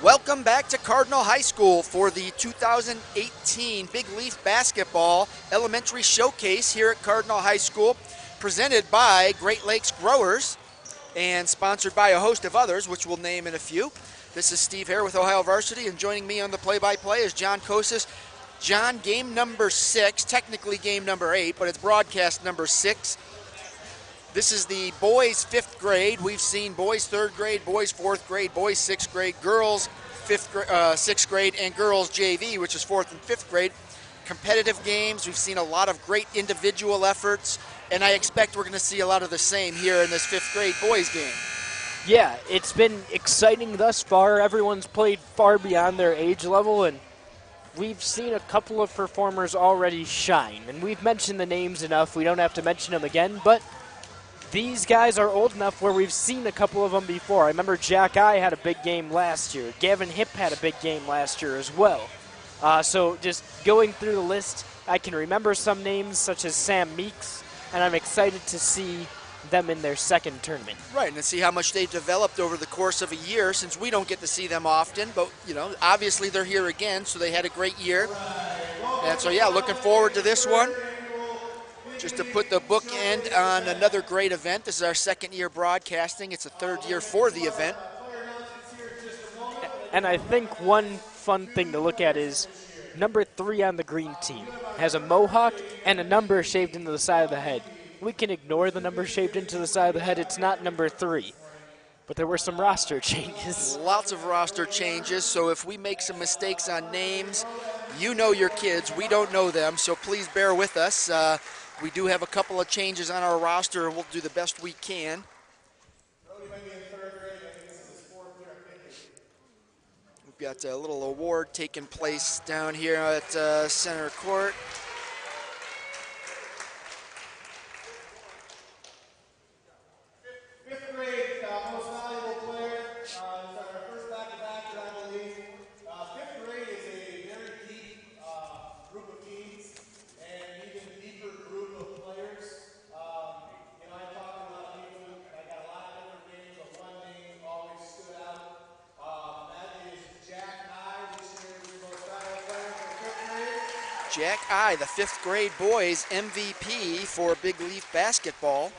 Welcome back to Cardinal High School for the 2018 Big Leaf Basketball Elementary Showcase here at Cardinal High School, presented by Great Lakes Growers and sponsored by a host of others, which we'll name in a few. This is Steve Hare with Ohio Varsity, and joining me on the play-by-play is John Kosis. John, game number 6, technically game number 8, but it's broadcast number 6. This is the boys' 5th grade. We've seen boys 3rd grade, boys 4th grade, boys 6th grade, girls 6th grade, and girls JV, which is 4th and 5th grade. Competitive games. We've seen a lot of great individual efforts, and I expect we're going to see a lot of the same here in this 5th grade boys game. Yeah, it's been exciting thus far. Everyone's played far beyond their age level, and we've seen a couple of performers already shine. And we've mentioned the names enough. We don't have to mention them again, but these guys are old enough where we've seen a couple of them before. I remember Jack I had a big game last year. Gavin Hipp had a big game last year as well. So just going through the list, I can remember some names such as Sam Meeks, and I'm excited to see them in their second tournament. Right, and to see how much they've developed over the course of a year, since we don't get to see them often, but obviously they're here again, so they had a great year. And so yeah, looking forward to this one. Just to put the bookend on another great event. This is our 2nd year broadcasting. It's the 3rd year for the event. And I think one fun thing to look at is number 3 on the green team has a mohawk and a number shaved into the side of the head. We can ignore the number shaved into the side of the head. It's not number 3. But there were some roster changes. Lots of roster changes, so if we make some mistakes on names, you know your kids. We don't know them, so please bear with us. We do have a couple of changes on our roster, and we'll do the best we can. We've got a little award taking place down here at center court. Jack I, the 5th grade boys MVP for Big Leaf Basketball.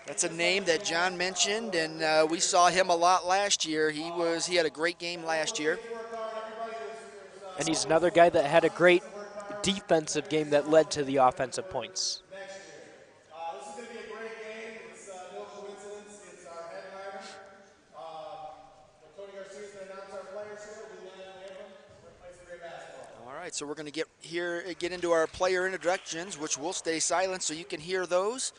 That's a name that John mentioned, and we saw him a lot last year. He had a great game last year. And he's another guy that had a great defensive game that led to the offensive points. So we're going to get into our player introductions, which will stay silent so you can hear those.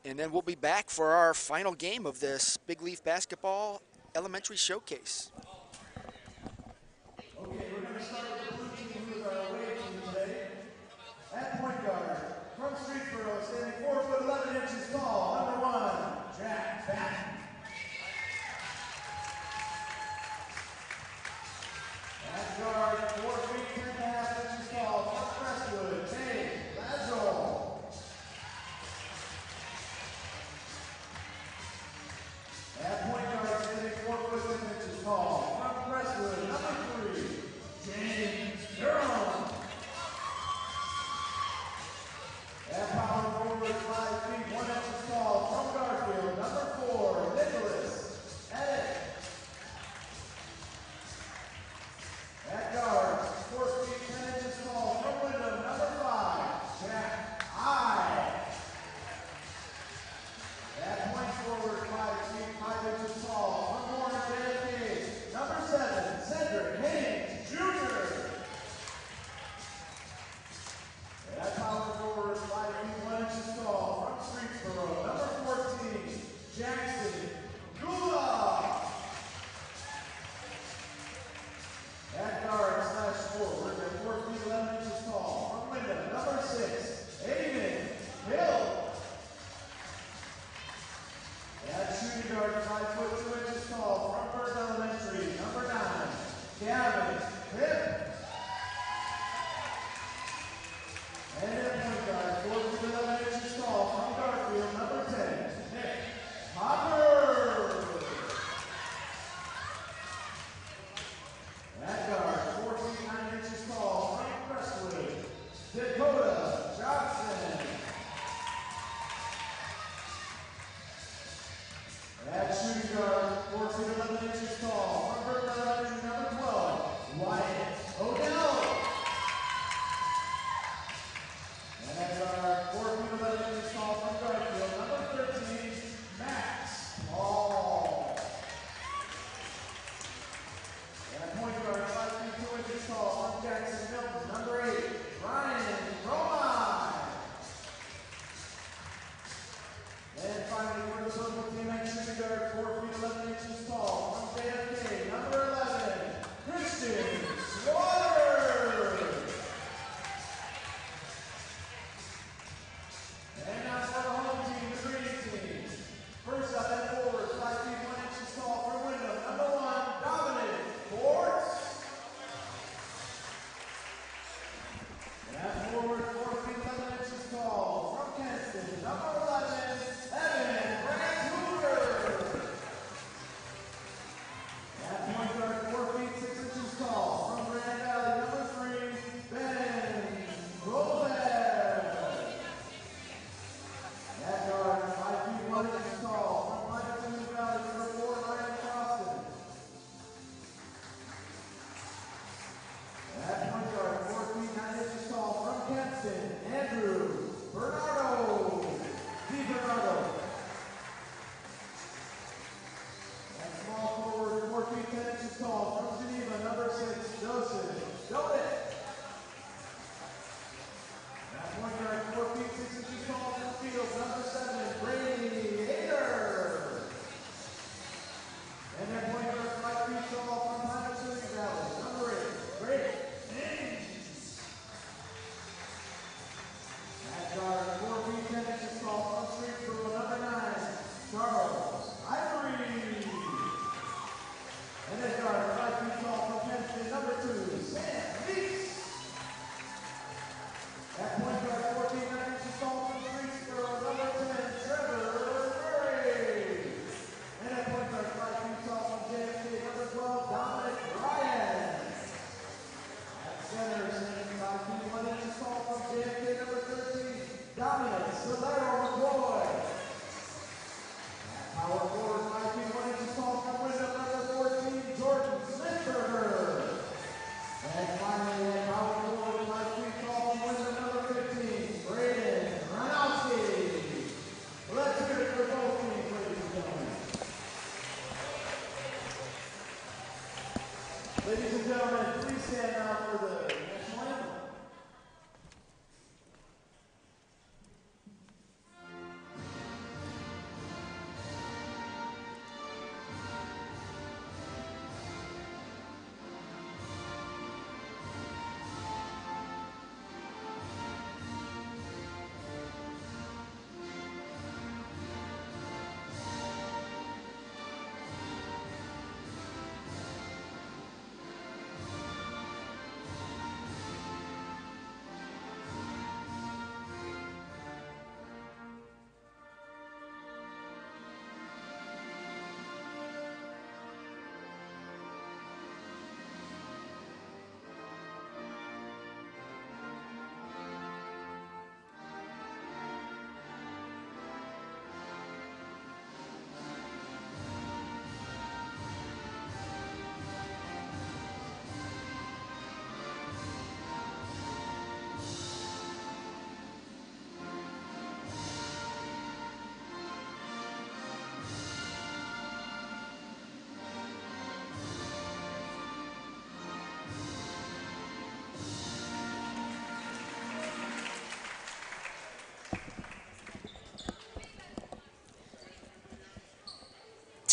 And then we'll be back for our final game of this Big Leaf Basketball Elementary Showcase. Okay, we're going to start with the blue team with our away team today. At point guard, from Streetsboro, standing 4 foot 11 inches tall, number 1, Jack Batten. At guard, 4 feet 10.5 inches tall, from Crestwood, Tate Lazzle. At point guard, standing 4 foot 10 inches tall,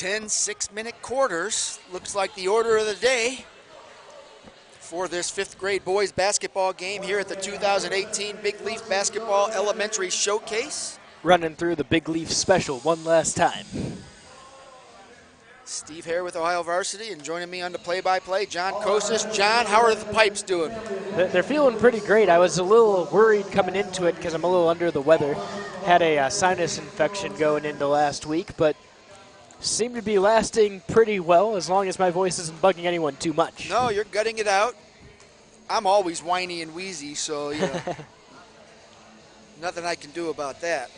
10 6-minute quarters. Looks like the order of the day for this 5th grade boys basketball game here at the 2018 Big Leaf Basketball Elementary Showcase. Running through the Big Leaf special one last time. Steve Hare with Ohio Varsity, and joining me on the play-by-play, John Kosis. John, how are the Pipes doing? They're feeling pretty great. I was a little worried coming into it because I'm a little under the weather. Had a sinus infection going into last week, but seem to be lasting pretty well as long as my voice isn't bugging anyone too much. No, you're gutting it out. I'm always whiny and wheezy, so you know, nothing I can do about that.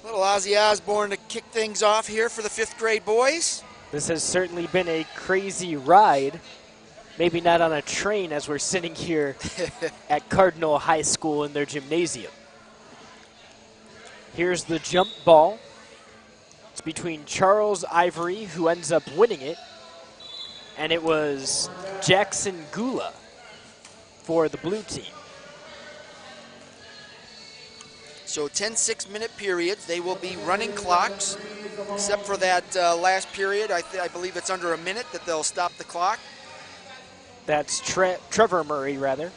Little Ozzy Osbourne to kick things off here for the 5th grade boys. This has certainly been a crazy ride. Maybe not on a train as we're sitting here at Cardinal High School in their gymnasium. Here's the jump ball. It's between Charles Ivory, who ends up winning it, and it was Jackson Gula for the blue team. So 10 6-minute periods. They will be running clocks, except for that last period. I believe it's under a minute that they'll stop the clock. That's Trevor Murray, rather.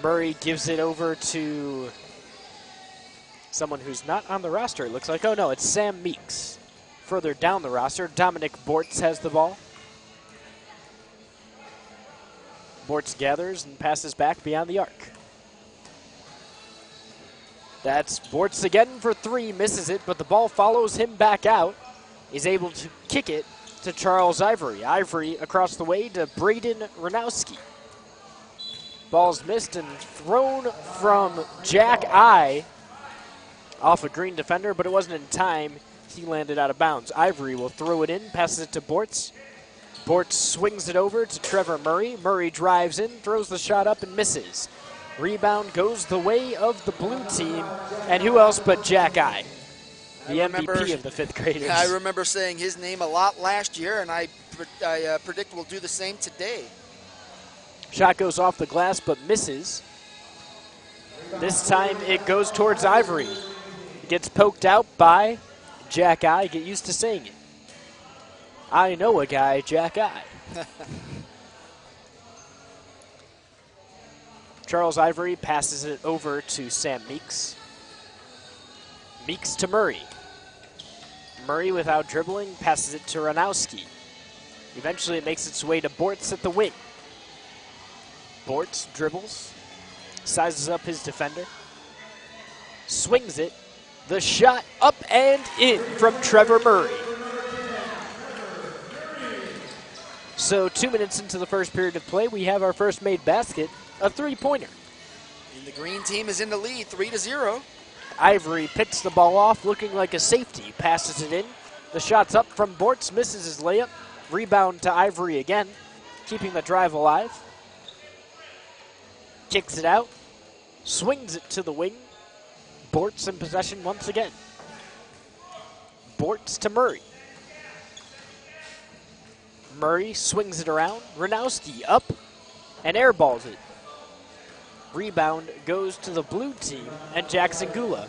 Murray gives it over to someone who's not on the roster, it looks like. Oh, no, it's Sam Meeks. Further down the roster, Dominic Bortz has the ball. Bortz gathers and passes back beyond the arc. That's Bortz again for 3, misses it, but the ball follows him back out. He's able to kick it to Charles Ivory. Ivory across the way to Braden Ranowski. Ball's missed and thrown from Jack I off a green defender, but it wasn't in time. He landed out of bounds. Ivory will throw it in, passes it to Bortz. Bortz swings it over to Trevor Murray. Murray drives in, throws the shot up and misses. Rebound goes the way of the blue team, and who else but Jack I, the MVP of the 5th graders. I remember saying his name a lot last year, and I predict we'll do the same today. Shot goes off the glass but misses. This time it goes towards Ivory. It gets poked out by Jack I. Get used to saying it. I know a guy, Jack I. Charles Ivory passes it over to Sam Meeks. Meeks to Murray. Murray, without dribbling, passes it to Ranowski. Eventually it makes its way to Bortz at the wing. Bortz dribbles, sizes up his defender, swings it. The shot up and in from Trevor Murray. So 2 minutes into the first period of play, we have our first made basket, a 3-pointer. And the green team is in the lead, 3-0. Ivory picks the ball off, looking like a safety, passes it in. The shot's up from Bortz, misses his layup. Rebound to Ivory again, keeping the drive alive. Kicks it out, swings it to the wing. Bortz in possession once again. Bortz to Murray. Murray swings it around. Ranowski up and airballs it. Rebound goes to the blue team and Jackson Gula.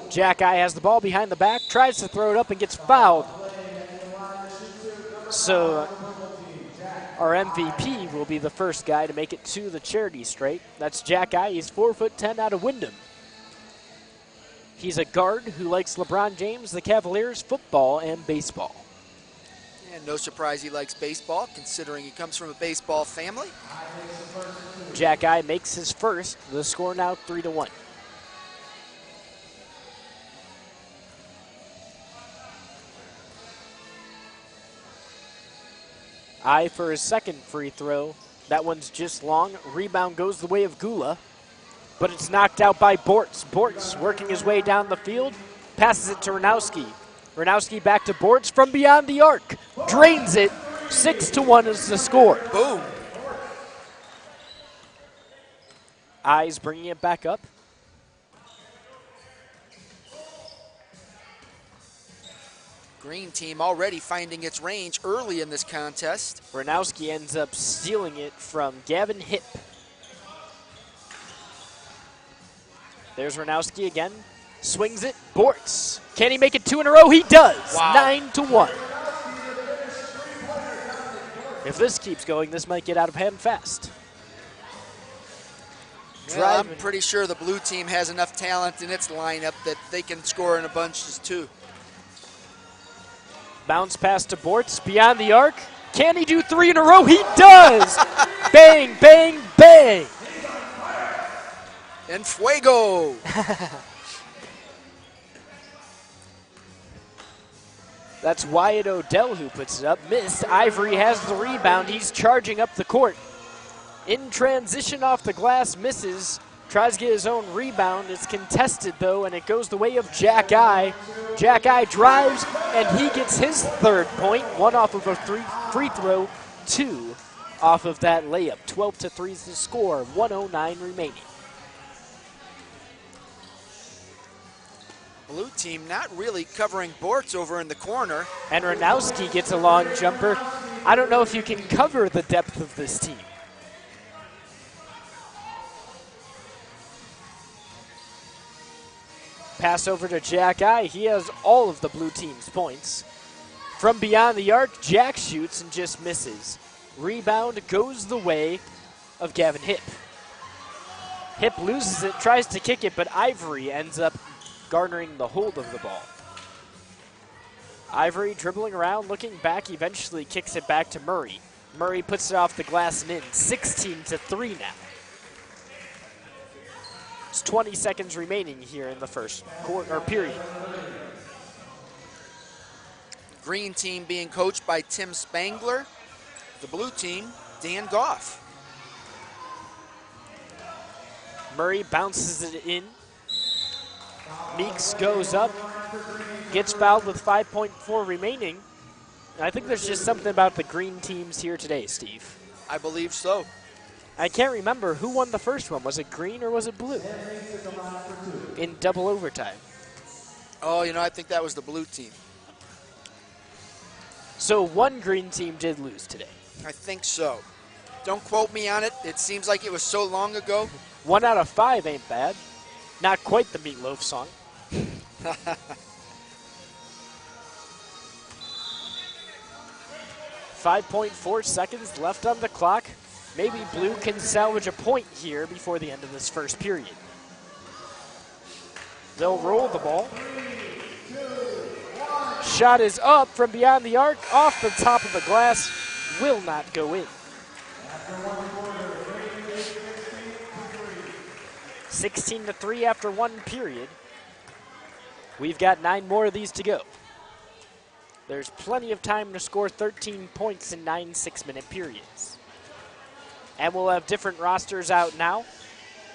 Jack I has the ball behind the back, tries to throw it up and gets fouled. So our MVP will be the first guy to make it to the charity stripe. That's Jack I. He's 4'10" out of Windham. He's a guard who likes LeBron James, the Cavaliers, football, and baseball. And no surprise he likes baseball, considering he comes from a baseball family. Jack I makes his first. The score now 3-1. I for his second free throw. That one's just long. Rebound goes the way of Gula, but it's knocked out by Bortz. Bortz working his way down the field, passes it to Ranowski. Ranowski back to Bortz from beyond the arc. Drains it. 6-1 is the score. Boom. Eyes bringing it back up. Green team already finding its range early in this contest. Ranowski ends up stealing it from Gavin Hipp. There's Ranowski again. Swings it. Bortz. Can he make it 2 in a row? He does. Wow. 9-1. If this keeps going, this might get out of hand fast. Well, I'm pretty sure the blue team has enough talent in its lineup that they can score in a bunches too. Bounce pass to Bortz. Beyond the arc. Can he do 3 in a row? He does. Bang, bang, bang. And fuego. That's Wyatt Odell who puts it up. Missed. Ivory has the rebound. He's charging up the court. In transition off the glass, misses. Tries to get his own rebound. It's contested, though, and it goes the way of Jack Eye. Jack Eye drives, and he gets his 3rd point. 1 off of a free throw, 2 off of that layup. 12-3 is the score. 1:09 remaining. Blue team not really covering Bortz over in the corner. And Ranowski gets a long jumper. I don't know if you can cover the depth of this team. Pass over to Jack Eye. He has all of the blue team's points. From beyond the arc, Jack shoots and just misses. Rebound goes the way of Gavin Hipp. Hipp loses it, tries to kick it, but Ivory ends up garnering the hold of the ball. Ivory dribbling around, looking back, eventually kicks it back to Murray. Murray puts it off the glass and in. 16-3 now. It's 20 seconds remaining here in the first quarter or period. Green team being coached by Tim Spangler. The blue team, Dan Goff. Murray bounces it in. Meeks goes up, gets fouled with 5.4 remaining. I think there's just something about the green teams here today, Steve. I believe so. I can't remember who won the first one. Was it green or was it blue? In double overtime. Oh, you know, I think that was the blue team. So one green team did lose today. I think so. Don't quote me on it. It seems like it was so long ago. 1 out of 5 ain't bad. Not quite the Meatloaf song. 5.4 seconds left on the clock. Maybe blue can salvage a point here before the end of this first period. They'll roll the ball. Shot is up from beyond the arc, off the top of the glass, will not go in. 16-3 after 1 period. We've got 9 more of these to go. There's plenty of time to score 13 points in 9 6-minute periods. And we'll have different rosters out now,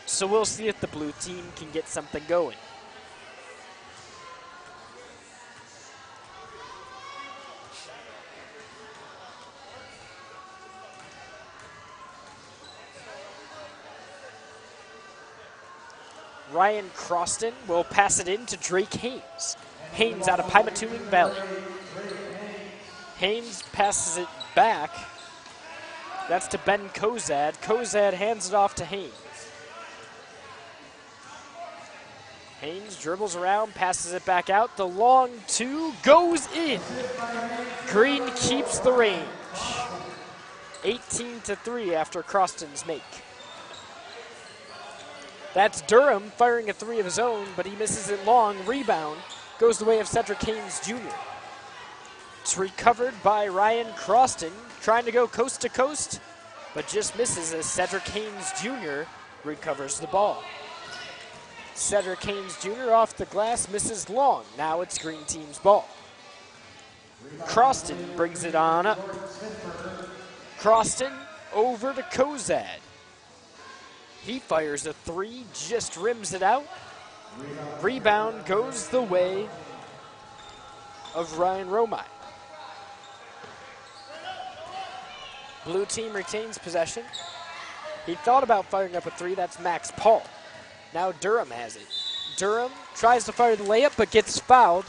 so we'll see if the blue team can get something going. Ryan Croston will pass it in to Drake Haynes. Haynes out of Pymatuning Valley. Haynes passes it back. That's to Ben Kozad. Kozad hands it off to Haynes. Haynes dribbles around, passes it back out. The long 2 goes in. Green keeps the range. 18-3 after Croston's make. That's Durham firing a 3 of his own, but he misses it long. Rebound goes the way of Cedric Haynes Jr. It's recovered by Ryan Croston, trying to go coast to coast, but just misses as Cedric Haynes Jr. recovers the ball. Cedric Haynes Jr. off the glass, misses long. Now it's green team's ball. Croston brings it on up. Croston over to Kozad. He fires a 3, just rims it out. Rebound goes the way of Ryan Romine. Blue team retains possession. He thought about firing up a 3, that's Max Paul. Now Durham has it. Durham tries to fire the layup but gets fouled.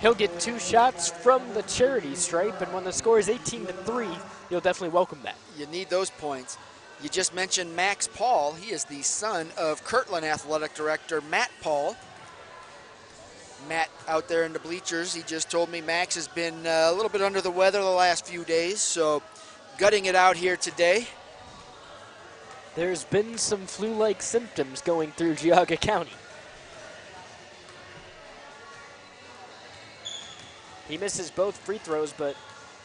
He'll get 2 shots from the charity stripe, and when the score is 18-3, you'll definitely welcome that. You need those points. You just mentioned Max Paul. He is the son of Kirtland Athletic Director Matt Paul. Matt out there in the bleachers, he just told me Max has been a little bit under the weather the last few days, so gutting it out here today. There's been some flu-like symptoms going through Geauga County. He misses both free throws, but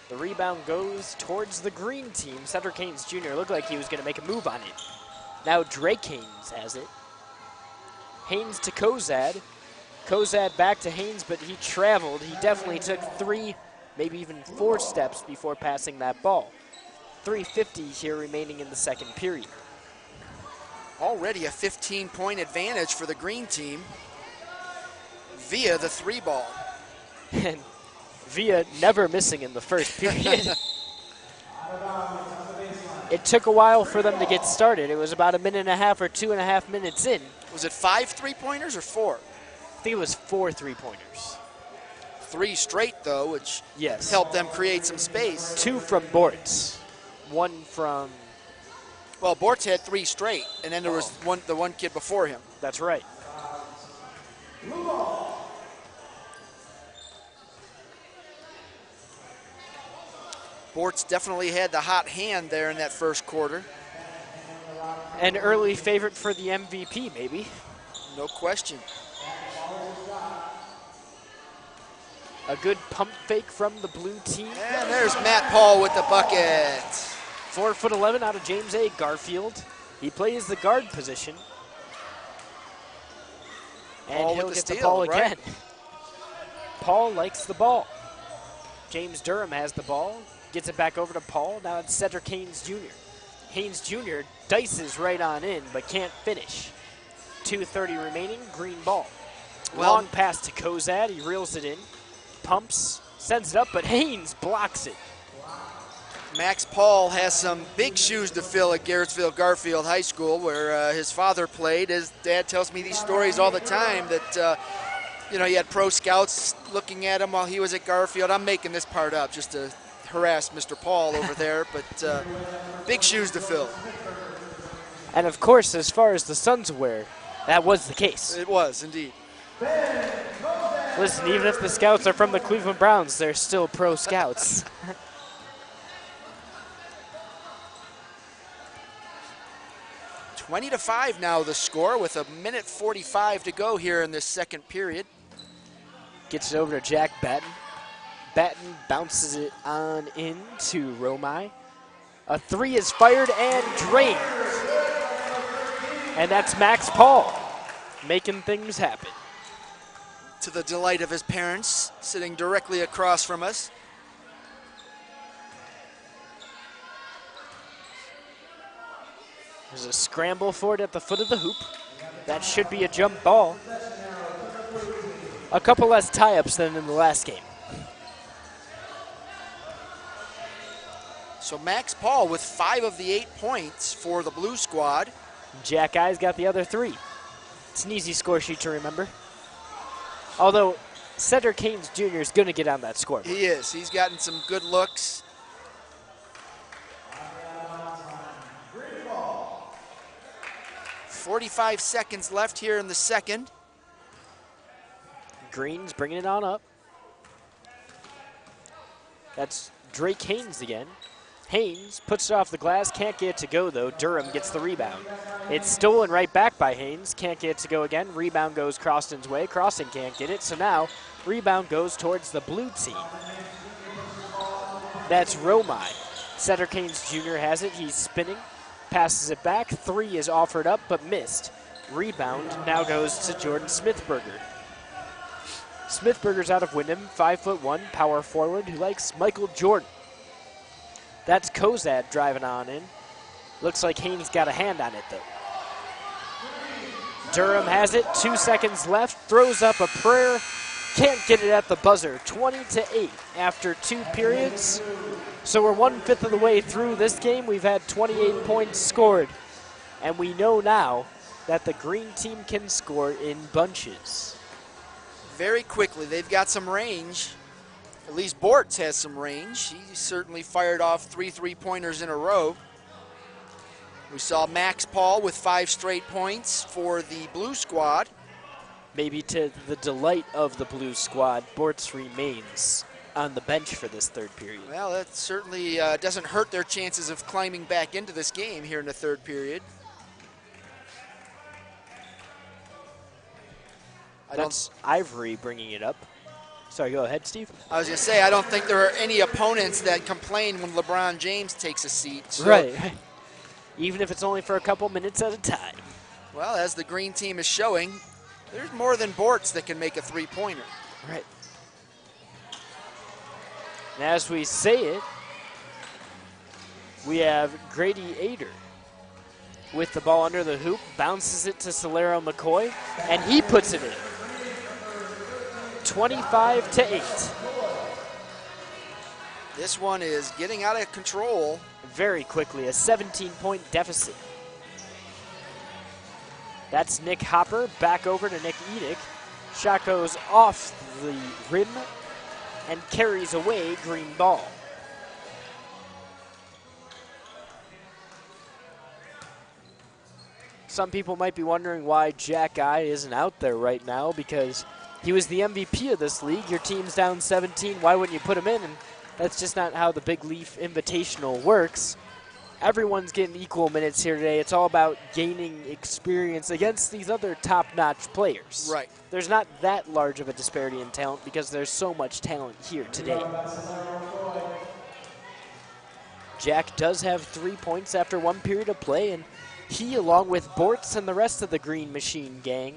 the rebound goes towards the green team. Cedric Haynes Jr. looked like he was going to make a move on it. Now Drake Haynes has it. Haynes to Kozad. Kozad back to Haynes, but he traveled. He definitely took 3, maybe even 4 steps before passing that ball. 3:50 here remaining in the second period. Already a 15-point advantage for the green team via the 3 ball. And Villa never missing in the first period. It took a while for them to get started. It was about 1.5 minutes or 2.5 minutes in. Was it 5 3-pointers or 4? I think it was 4 3-pointers. 3 straight, though, which Yes. helped them create some space. 2 from Bortz. 1 from, Well, Bortz had 3 straight, and then there was the one kid before him. that's right. Bortz definitely had the hot hand there in that first quarter. An early favorite for the MVP, maybe. No question. A good pump fake from the blue team. And there's Matt Paul with the bucket. 4'11" out of James A. Garfield. He plays the guard position. And Paul he'll with the get the steal, ball right? again. Paul likes the ball. James Durham has the ball. Gets it back over to Paul. Now it's Cedric Haynes Jr. Haynes Jr. dices right on in, but can't finish. 2:30 remaining, green ball. Well- Long pass to Kozad. He reels it in. Pumps, sends it up, but Haynes blocks it. Max Paul has some big shoes to fill at Garrettsville Garfield High School, where his father played. His dad tells me these stories all the time that, he had pro scouts looking at him while he was at Garfield. I'm making this part up just to harass Mr. Paul over there, but big shoes to fill. And of course, as far as the Suns aware, that was the case. It was, indeed. Listen, even if the scouts are from the Cleveland Browns, they're still pro scouts. 20-5 now the score with 1:45 to go here in this second period. Gets it over to Jack Batten. Batten bounces it on into Romai. A 3 is fired and drained. And that's Max Paul making things happen. To the delight of his parents, sitting directly across from us. There's a scramble for it at the foot of the hoop. That should be a jump ball. A couple less tie-ups than in the last game. So Max Paul with 5 of the 8 points for the Blue Squad. Jack Eye's got the other 3. It's an easy score sheet to remember. Although Cedric Haynes Jr. is going to get on that scoreboard. He is. He's gotten some good looks. .45 seconds left here in the second. Green's bringing it on up. That's Drake Haynes again. Haynes puts it off the glass, can't get it to go though. Durham gets the rebound. It's stolen right back by Haynes, can't get it to go again. Rebound goes Croston's way, Croston can't get it, so now rebound goes towards the blue team. That's Romai. Cedric Haynes Jr. has it, he's spinning, passes it back, 3 is offered up but missed. Rebound now goes to Jordan Smithberger. Smithberger's out of Wyndham, 5'1", power forward who likes Michael Jordan. That's Kozad driving on in. Looks like Haynes got a hand on it though. Durham has it, 2 seconds left, throws up a prayer, can't get it at the buzzer. 20-8 after 2 periods. So we're 1/5 of the way through this game. We've had 28 points scored. And we know now that the green team can score in bunches. Very quickly, they've got some range. At least Bortz has some range. He certainly fired off 3 3-pointers in a row. We saw Max Paul with 5 straight points for the Blue Squad. maybe to the delight of the blue squad, Bortz remains on the bench for this third period. Well, that certainly doesn't hurt their chances of climbing back into this game here in the third period. That's Ivory bringing it up. Sorry, go ahead, Steve. I was going to say, I don't think there are any opponents that complain when LeBron James takes a seat. So, Right. Even if it's only for a couple minutes at a time. well, as the green team is showing, there's more than Bortz that can make a three-pointer. Right. And as we say it, we have Grady Ader with the ball under the hoop, bounces it to Solero McCoy, and he puts it in. 25-8. This one is getting out of control. Very quickly, a 17-point deficit. That's Nick Hopper, back over to Nick Edick. Shot goes off the rim and carries away green ball. Some people might be wondering why Jack Guy isn't out there right now, because he was the MVP of this league. Your team's down 17. Why wouldn't you put him in? And that's just not how the Big Leaf Invitational works. Everyone's getting equal minutes here today. It's all about gaining experience against these other top-notch players. Right. There's not that large of a disparity in talent because there's so much talent here today. Jack does have 3 points after 1 period of play, and he, along with Bortz and the rest of the Green Machine gang,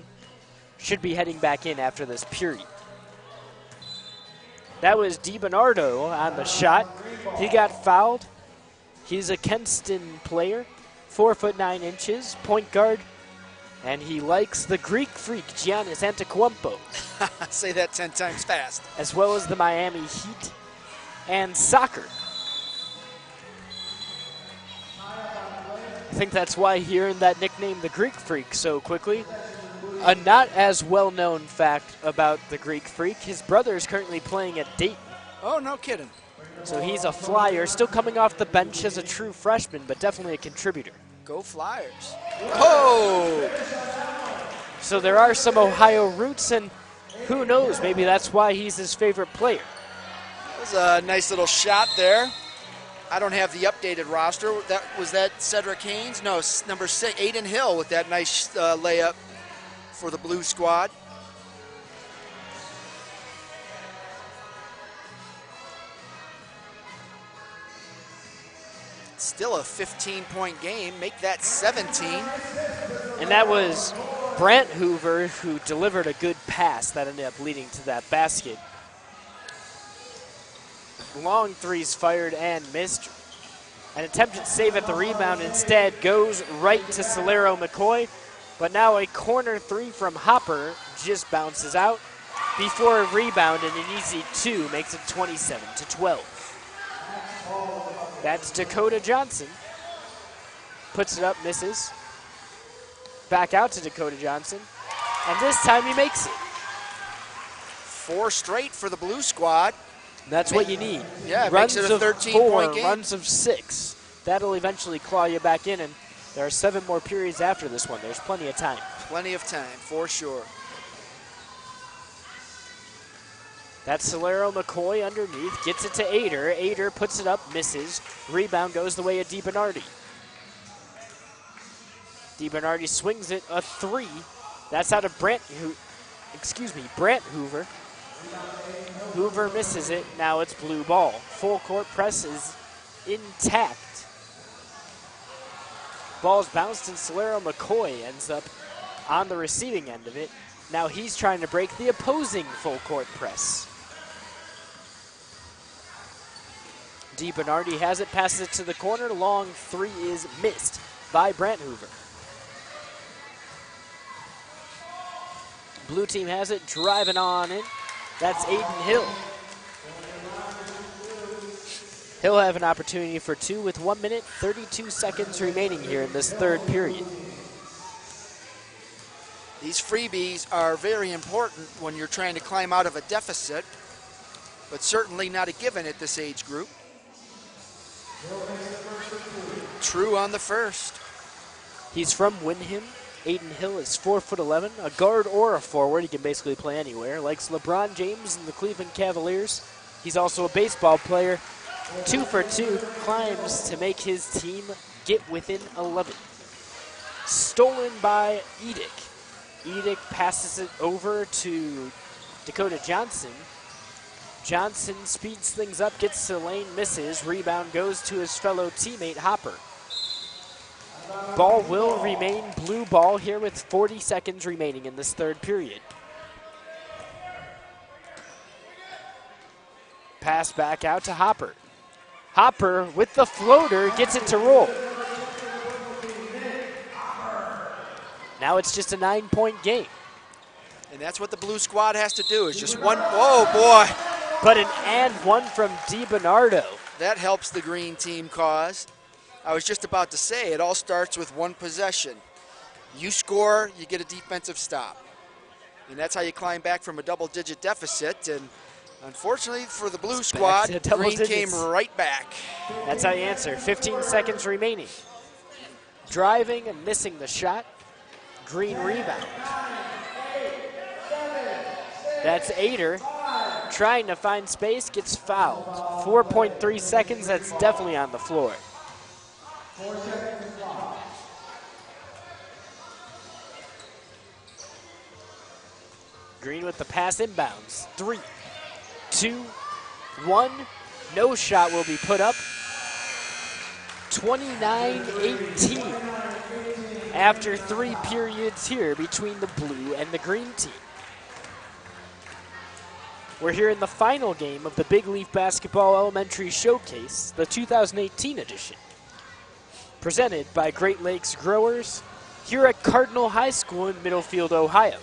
should be heading back in after this period. That was DiBernardo on the shot. He got fouled. He's a Kenston player, 4'9", point guard, and he likes the Greek freak Giannis Antetokounmpo. Say that 10 times fast. As well as the Miami Heat and soccer. I think that's why hearing that nickname, the Greek freak, so quickly. A not as well-known fact about the Greek freak, his brother is currently playing at Dayton. Oh, no kidding. So he's a flyer, still coming off the bench as a true freshman, but definitely a contributor. Go Flyers. Oh! So there are some Ohio roots, and who knows, maybe that's why he's his favorite player. That was a nice little shot there. I don't have the updated roster. Was that Cedric Haynes? No, number 6, Aiden Hill with that nice layup for the blue squad. Still a 15-point game. Make that 17. And that was Brant Hoover who delivered a good pass that ended up leading to that basket. Long threes fired and missed. An attempted save at the rebound instead goes right to Solero McCoy. But now a corner three from Hopper just bounces out before a rebound, and an easy two makes it 27-12. That's Dakota Johnson. Puts it up, misses. Back out to Dakota Johnson. And this time he makes it. 4 straight for the blue squad. That's what you need. Yeah, it runs makes it a of 13-point 4, game. runs of 6. That'll eventually claw you back in, and there are 7 more periods after this one. There's plenty of time. Plenty of time, for sure. That's Solero McCoy underneath. Gets it to Ader. Ader puts it up, misses. Rebound goes the way of DiBernardi. DiBernardi swings it, a 3. That's out of Brant Hoover. Hoover misses it. Now it's blue ball. Full court press is intact. Ball's bounced and Solero McCoy ends up on the receiving end of it. Now he's trying to break the opposing full court press. DiBernardi has it, passes it to the corner. Long 3 is missed by Brant Hoover. Blue team has it, driving on in. That's Aiden Hill. He'll have an opportunity for 2 with 1 minute, 32 seconds remaining here in this third period. These freebies are very important when you're trying to climb out of a deficit, but certainly not a given at this age group. True on the first. He's from Windham. Aiden Hill is 4'11", a guard or a forward. He can basically play anywhere. Likes LeBron James and the Cleveland Cavaliers. He's also a baseball player. 2 for 2, climbs to make his team get within 11. Stolen by Edick. Edick passes it over to Dakota Johnson. Johnson speeds things up, gets to the lane, misses. Rebound goes to his fellow teammate, Hopper. Ball will remain blue ball here with 40 seconds remaining in this third period. Pass back out to Hopper. Hopper with the floater gets it to roll. Now it's just a 9-point game. And that's what the blue squad has to do, is just one. Whoa, boy. But an and one from DiBernardo. That helps the green team cause. I was just about to say, it all starts with one possession. You score, you get a defensive stop. And that's how you climb back from a double-digit deficit. And unfortunately for the blue squad, green came right back. That's how you answer. 15 seconds remaining. Driving and missing the shot. Green rebound. That's Ader. Trying to find space, gets fouled. 4.3 seconds, that's definitely on the floor. Green with the pass inbounds. 3, 2, 1. No shot will be put up. 29-18 after 3 periods here between the blue and the green team. We're here in the final game of the Big Leaf Basketball Elementary Showcase, the 2018 edition. Presented by Great Lakes Growers here at Cardinal High School in Middlefield, Ohio.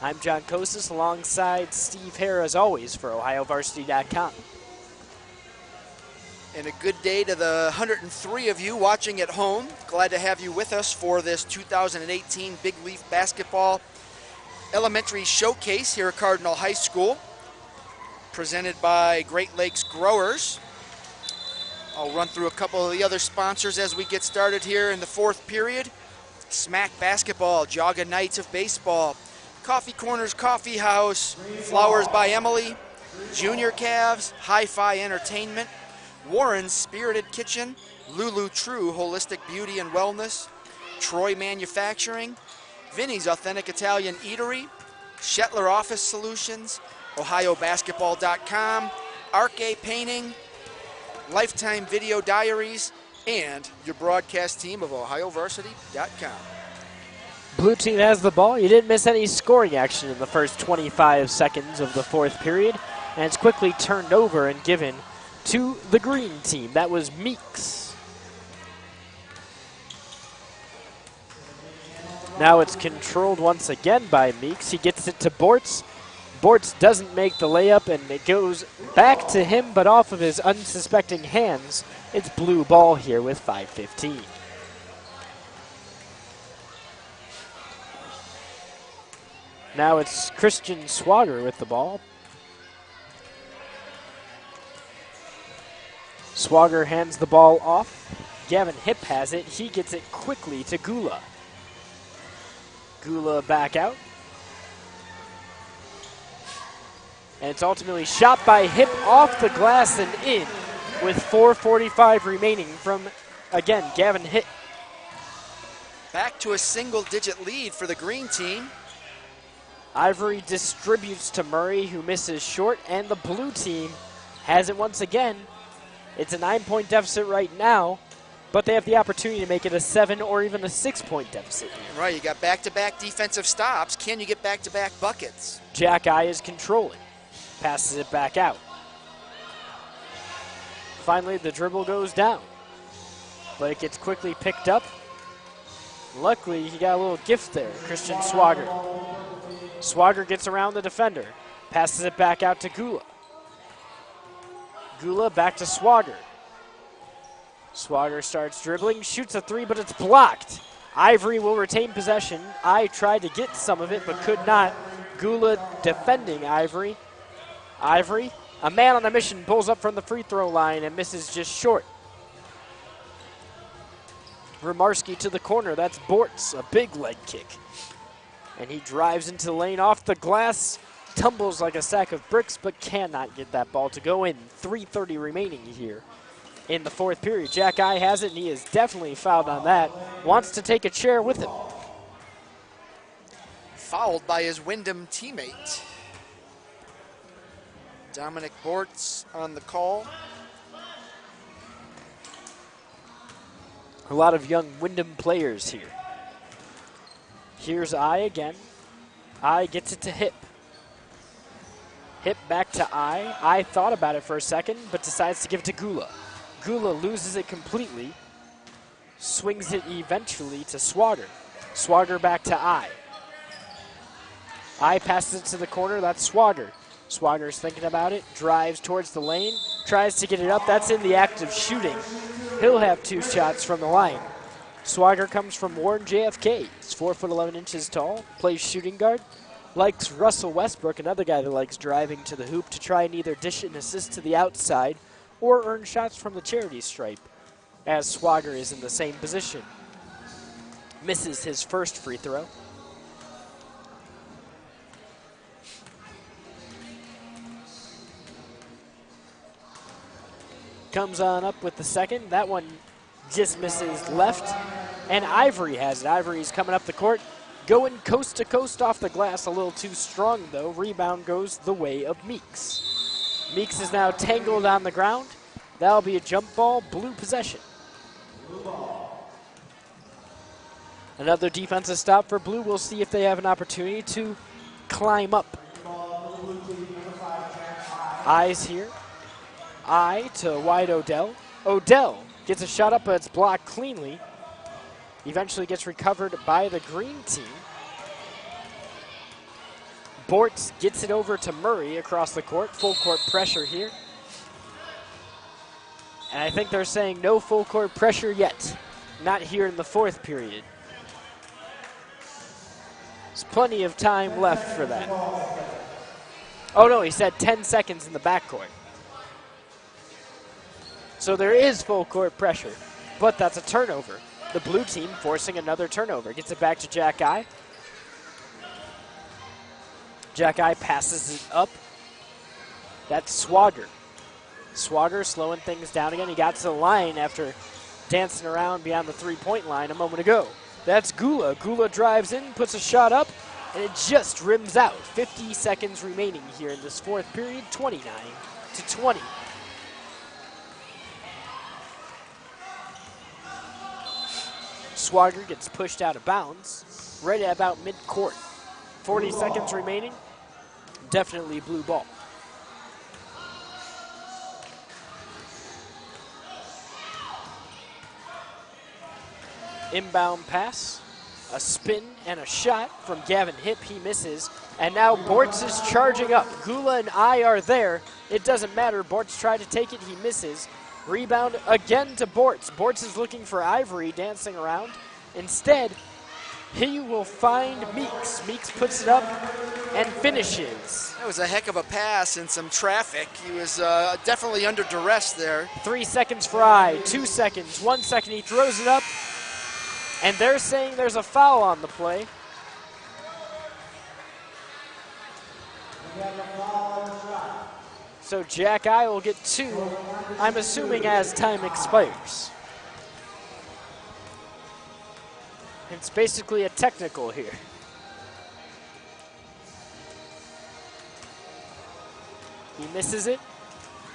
I'm John Kosis alongside Steve Hare as always for OhioVarsity.com. And a good day to the 103 of you watching at home. Glad to have you with us for this 2018 Big Leaf Basketball Elementary Showcase here at Cardinal High School, presented by Great Lakes Growers. I'll run through a couple of the other sponsors as we get started here in the fourth period. Smack Basketball, Jogga Knights of Baseball, Coffee Corners Coffee House, Flowers by Emily, Junior Cavs, Hi-Fi Entertainment, Warren's Spirited Kitchen, Lulu True Holistic Beauty and Wellness, Troy Manufacturing, Vinny's Authentic Italian Eatery, Shetler Office Solutions, OhioBasketball.com, Arc-A Painting, Lifetime Video Diaries, and your broadcast team of OhioVarsity.com. Blue team has the ball. You didn't miss any scoring action in the first 25 seconds of the fourth period, and it's quickly turned over and given to the green team. That was Meeks. Now it's controlled once again by Meeks. He gets it to Bortz. Bortz doesn't make the layup, and it goes back to him, but off of his unsuspecting hands. It's blue ball here with 5:15. Now it's Christian Swager with the ball. Swager hands the ball off. Gavin Hipp has it. He gets it quickly to Gula. Gula back out. And it's ultimately shot by Hipp off the glass and in with 4:45 remaining from, again, Gavin Hipp. Back to a single-digit lead for the green team. Ivory distributes to Murray, who misses short, and the blue team has it once again. It's a 9-point deficit right now, but they have the opportunity to make it a 7 or even a 6-point deficit here. Right, you got back-to-back defensive stops. Can you get back-to-back buckets? Jack Eye is controlling. Passes it back out. Finally, the dribble goes down, but it gets quickly picked up. Luckily, he got a little gift there, Christian Swager. Swager gets around the defender, passes it back out to Gula. Gula back to Swager. Swager starts dribbling, shoots a 3, but it's blocked. Ivory will retain possession. I tried to get some of it, but could not. Gula defending Ivory. Ivory, a man on a mission, pulls up from the free throw line and misses just short. Romarski to the corner. That's Bortz, a big leg kick. And he drives into the lane off the glass, tumbles like a sack of bricks, but cannot get that ball to go in. 3:30 remaining here in the fourth period. Jack Eye has it, and he is definitely fouled on that. Wants to take a chair with him. Fouled by his Wyndham teammate. Dominic Bortz on the call. A lot of young Wyndham players here. Here's Eye again. Eye gets it to Hip. Hip back to Eye. Eye thought about it for a second, but decides to give it to Gula. Gula loses it completely. Swings it eventually to Swagger. Swagger back to Eye. Eye passes it to the corner. That's Swagger. Swagger's thinking about it. Drives towards the lane. Tries to get it up. That's in the act of shooting. He'll have 2 shots from the line. Swagger comes from Warren JFK. He's 4'11" tall. Plays shooting guard. Likes Russell Westbrook, another guy that likes driving to the hoop to try and either dish it and assist to the outside or earn shots from the charity stripe, as Swagger is in the same position. Misses his first free throw. Comes on up with the second. That one just misses left. And Ivory has it. Ivory's coming up the court. Going coast to coast off the glass. A little too strong, though. Rebound goes the way of Meeks. Meeks is now tangled on the ground. That'll be a jump ball. Blue possession. Another defensive stop for Blue. We'll see if they have an opportunity to climb up. Eyes here. Eye to wide Odell. Odell gets a shot up, but it's blocked cleanly. Eventually gets recovered by the green team. Bortz gets it over to Murray across the court. Full court pressure here. And I think they're saying no full court pressure yet. Not here in the fourth period. There's plenty of time left for that. Oh no, he said 10 seconds in the backcourt. So there is full court pressure, but that's a turnover. The blue team forcing another turnover. Gets it back to Jack Eye. Jack Eye passes it up. That's Swagger. Swagger slowing things down again. He got to the line after dancing around beyond the three-point line a moment ago. That's Gula. Gula drives in, puts a shot up, and it just rims out. 50 seconds remaining here in this fourth period, 29-20. Swagger gets pushed out of bounds right at about mid-court. 40 seconds remaining. Definitely blue ball. Inbound pass, a spin and a shot from Gavin Hip. He misses. And now Bortz is charging up. Gula and I are there. It doesn't matter. Bortz tried to take it. He misses. Rebound again to Bortz. Bortz is looking for Ivory, dancing around. Instead, he will find Meeks. Meeks puts it up and finishes. That was a heck of a pass in some traffic. He was definitely under duress there. 3 seconds for I, 2 seconds, 1 second. He throws it up, and they're saying there's a foul on the play. So Jack Eye will get 2, I'm assuming as time expires. It's basically a technical here. He misses it.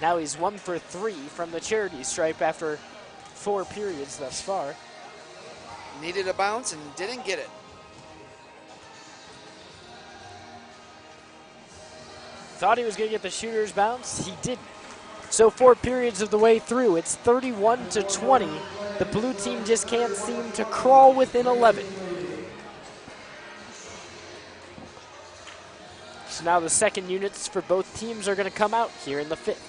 Now he's 1 for 3 from the charity stripe after 4 periods thus far. Needed a bounce and didn't get it. Thought he was going to get the shooter's bounce. He didn't. So 4 periods of the way through, it's 31-20. The blue team just can't seem to crawl within 11. So now the second units for both teams are going to come out here in the fifth.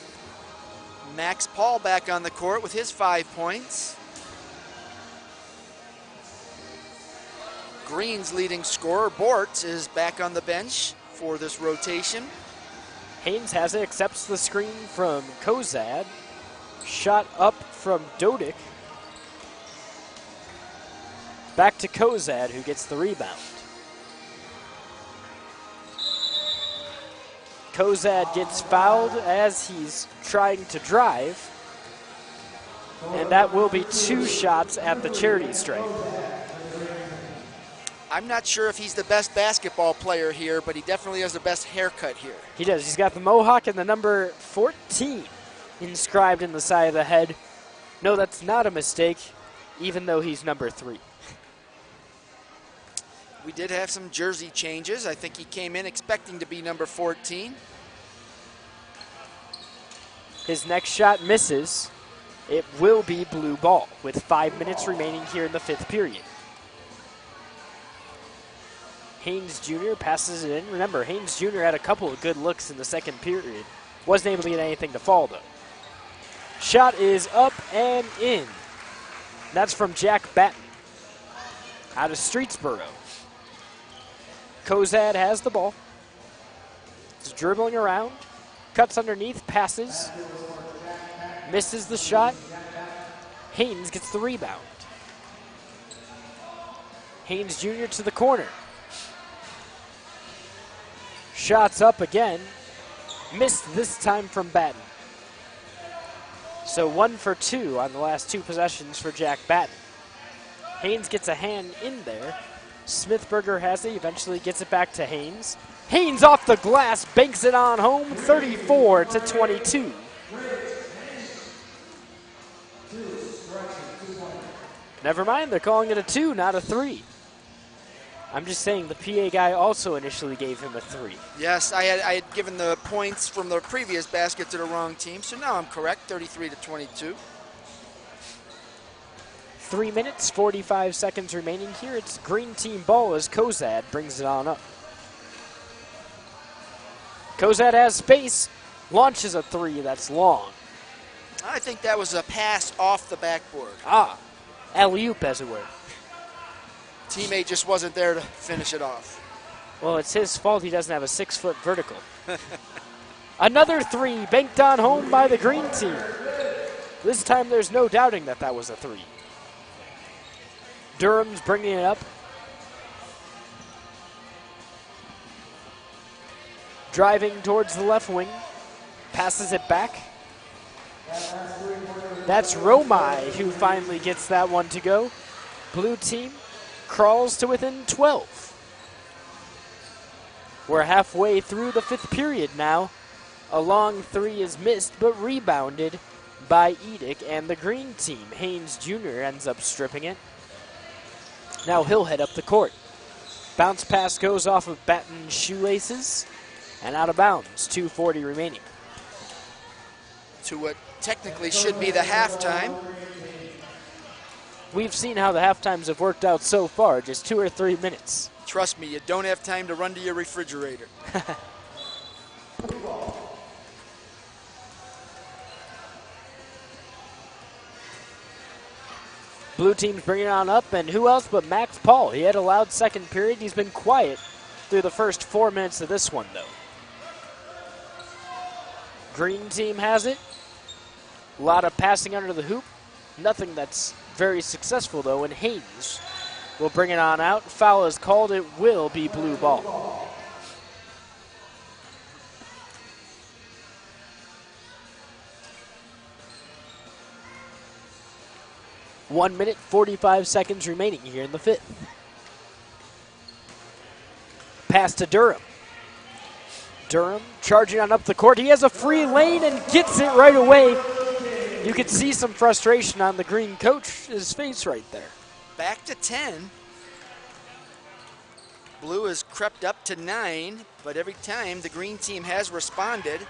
Max Paul back on the court with his 5 points. Green's leading scorer, Bortz, is back on the bench for this rotation. Haynes has it, accepts the screen from Kozad. Shot up from Dodick. Back to Kozad, who gets the rebound. Kozad gets fouled as he's trying to drive. And that will be 2 shots at the charity stripe. I'm not sure if he's the best basketball player here, but he definitely has the best haircut here. He does. He's got the mohawk and the number 14 inscribed in the side of the head. No, that's not a mistake, even though he's number 3. We did have some jersey changes. I think he came in expecting to be number 14. His next shot misses. It will be blue ball with 5 minutes remaining here in the 5th period. Haynes Jr. passes it in. Remember, Haynes Jr. had a couple of good looks in the 2nd period. Wasn't able to get anything to fall, though. Shot is up and in. That's from Jack Batten out of Streetsboro. Kozad has the ball. He's dribbling around. Cuts underneath, passes. Misses the shot. Haynes gets the rebound. Haynes Jr. to the corner. Shots up again. Missed this time from Batten. So 1 for 2 on the last 2 possessions for Jack Batten. Haynes gets a hand in there. Smithberger has it, eventually gets it back to Haynes. Haynes off the glass, banks it on home, 34-22. Never mind, they're calling it a 2, not a 3. I'm just saying the PA guy also initially gave him a 3. Yes, I had given the points from the previous basket to the wrong team, so now I'm correct, 33-22. 3 minutes, 45 seconds remaining here. It's green team ball as Kozad brings it on up. Kozad has space, launches a 3 that's long. I think that was a pass off the backboard. Alley-oop, as it were. Teammate just wasn't there to finish it off. Well, it's his fault he doesn't have a 6-foot vertical. Another 3 banked on home by the green team. This time there's no doubting that that was a 3. Durham's bringing it up. Driving towards the left wing. Passes it back. That's Romai who finally gets that one to go. Blue team crawls to within 12. We're halfway through the 5th period now. A long 3 is missed but rebounded by Edick and the green team. Haynes Jr. ends up stripping it. Now he'll head up the court. Bounce pass goes off of Batten's shoelaces and out of bounds. 2:40 remaining. To what technically should be the halftime. We've seen how the halftimes have worked out so far, just 2 or 3 minutes. Trust me, you don't have time to run to your refrigerator. Blue team's bringing it on up, and who else but Max Paul? He had a loud 2nd period. He's been quiet through the first 4 minutes of this one, though. Green team has it. A lot of passing under the hoop. Nothing that's very successful, though, and Haynes will bring it on out. Foul is called. It will be blue ball. One minute, 45 seconds remaining here in the 5th. Pass to Durham. Durham charging on up the court. He has a free lane and gets it right away. You can see some frustration on the green coach's face right there. Back to 10. Blue has crept up to 9, but every time the green team has responded.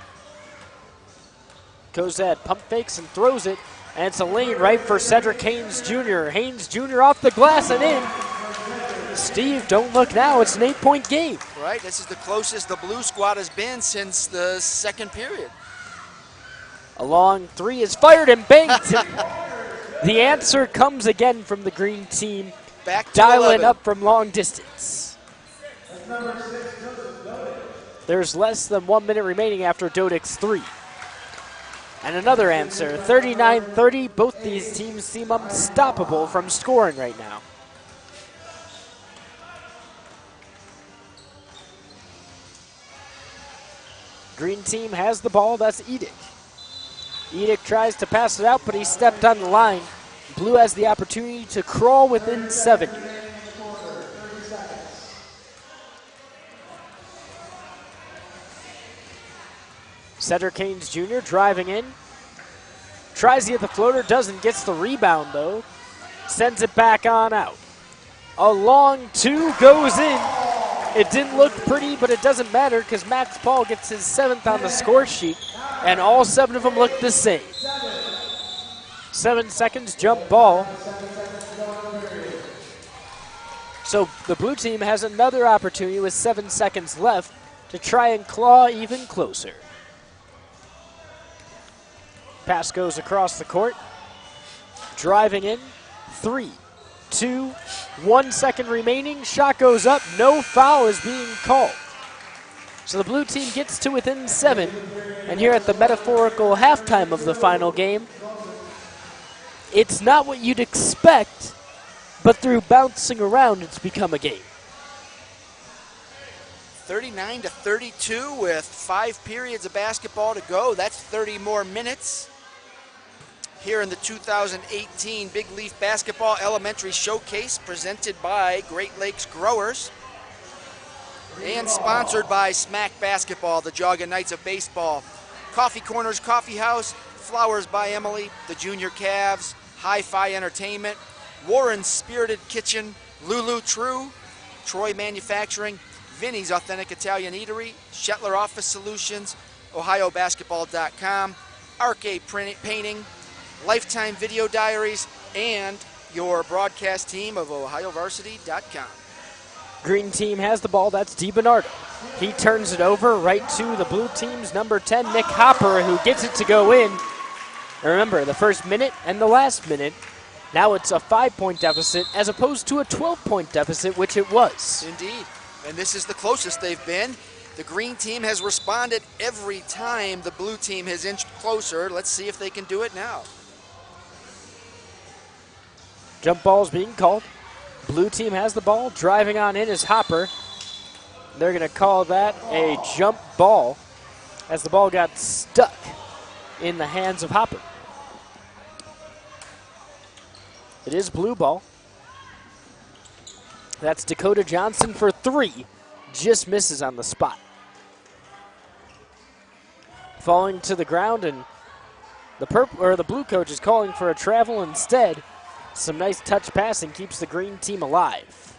Kozad pump fakes and throws it, and it's a lane right for Cedric Haynes Jr. Haynes Jr. off the glass and in. Steve, don't look now. It's an 8-point game. Right, this is the closest the blue squad has been since the 2nd period. A long 3 is fired and banked. The answer comes again from the green team. Back to dialing 11. up from long distance. There's less than 1 minute remaining after Dodik's 3. And another answer, 39-30. Both these teams seem unstoppable from scoring right now. Green team has the ball. That's Edick. Edick tries to pass it out, but he stepped on the line. Blue has the opportunity to crawl within 7. Cedric Haynes Jr. driving in. Tries to get the floater, doesn't. Gets the rebound, though. Sends it back on out. A long 2 goes in. It didn't look pretty, but it doesn't matter because Max Paul gets his 7th on the score sheet, and all 7 of them look the same. 7 seconds, jump ball. So the blue team has another opportunity with 7 seconds left to try and claw even closer. Pass goes across the court. Driving in. 3, 2, 1 second remaining. Shot goes up. No foul is being called. So the blue team gets to within 7. And here at the metaphorical halftime of the final game, it's not what you'd expect, but through bouncing around, it's become a game. 39-32 with 5 periods of basketball to go. That's 30 more minutes here in the 2018 Big Leaf Basketball Elementary Showcase, presented by Great Lakes Growers and sponsored by Smack Basketball, the Jogga Knights of Baseball, Coffee Corners Coffee House, Flowers by Emily, the Junior Cavs, Hi-Fi Entertainment, Warren's Spirited Kitchen, Lulu True, Troy Manufacturing, Vinny's Authentic Italian Eatery, Shetler Office Solutions, OhioBasketball.com, Arcade Painting, Lifetime Video Diaries, and your broadcast team of OhioVarsity.com. Green team has the ball. That's DiBernardo. He turns it over right to the blue team's number 10, Nick Hopper, who gets it to go in. And remember, the first minute and the last minute, now it's a 5-point deficit as opposed to a 12-point deficit, which it was. Indeed. And this is the closest they've been. The green team has responded every time the blue team has inched closer. Let's see if they can do it now. Jump ball is being called. Blue team has the ball. Driving on in is Hopper. They're going to call that a jump ball as the ball got stuck in the hands of Hopper. It is blue ball. That's Dakota Johnson for 3. Just misses on the spot. Falling to the ground, and the blue coach is calling for a travel instead. Some nice touch passing keeps the green team alive.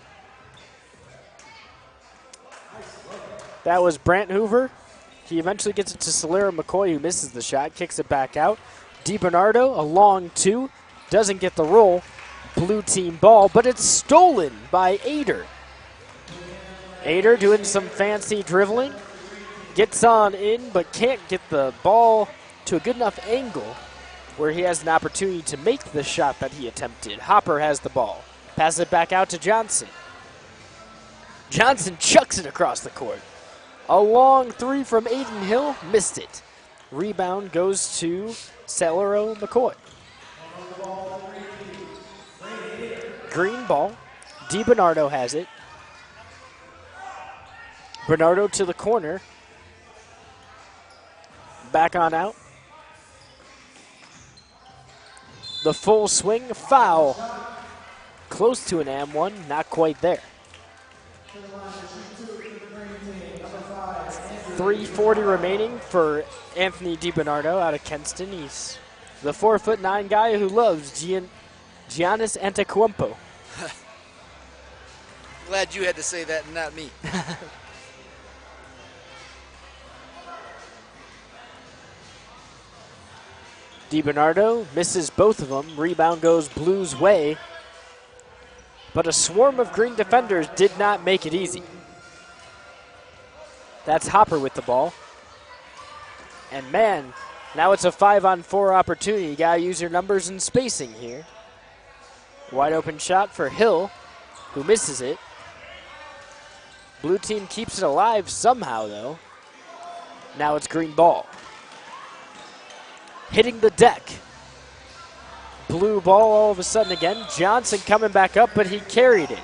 That was Brant Hoover. He eventually gets it to Solera McCoy, who misses the shot, kicks it back out. DiBernardo, a long 2, doesn't get the roll. Blue team ball, but it's stolen by Ader. Ader doing some fancy dribbling. Gets on in, but can't get the ball to a good enough angle where he has an opportunity to make the shot that he attempted. Hopper has the ball. Passes it back out to Johnson. Johnson chucks it across the court. A long 3 from Aiden Hill, missed it. Rebound goes to Solera McCoy. Green ball. DiBernardo has it. Bernardo to the corner. Back on out. The full swing, foul. Close to an and-1, not quite there. 3:40 remaining for Anthony DiBernardo out of Kenston. He's the 4'9" guy who loves Giannis Antetokounmpo. Glad you had to say that and not me. DiBernardo misses both of them. Rebound goes Blues' way. But a swarm of green defenders did not make it easy. That's Hopper with the ball. And man, now it's a 5-on-4 opportunity. You gotta use your numbers and spacing here. Wide open shot for Hill, who misses it. Blue team keeps it alive somehow, though. Now it's green ball. Hitting the deck. Blue ball all of a sudden again. Johnson coming back up, but he carried it.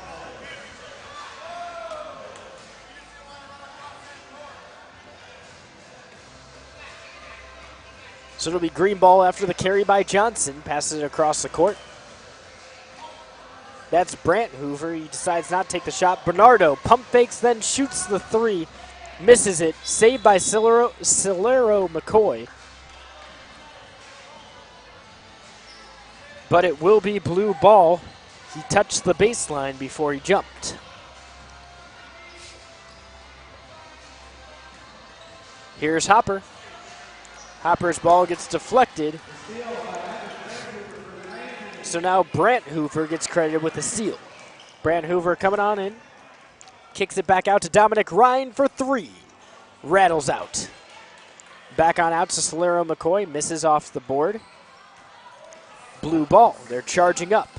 So it'll be green ball after the carry by Johnson. Passes it across the court. That's Brant Hoover. He decides not to take the shot. Bernardo pump fakes, then shoots the three. Misses it. Saved by Solero McCoy. But it will be blue ball. He touched the baseline before he jumped. Here's Hopper. Hopper's ball gets deflected. So now Brant Hoover gets credited with the steal. Brant Hoover coming on in. Kicks it back out to Dominic Ryan for three. Rattles out. Back on out to Solero McCoy. Misses off the board. Blue ball. They're charging up.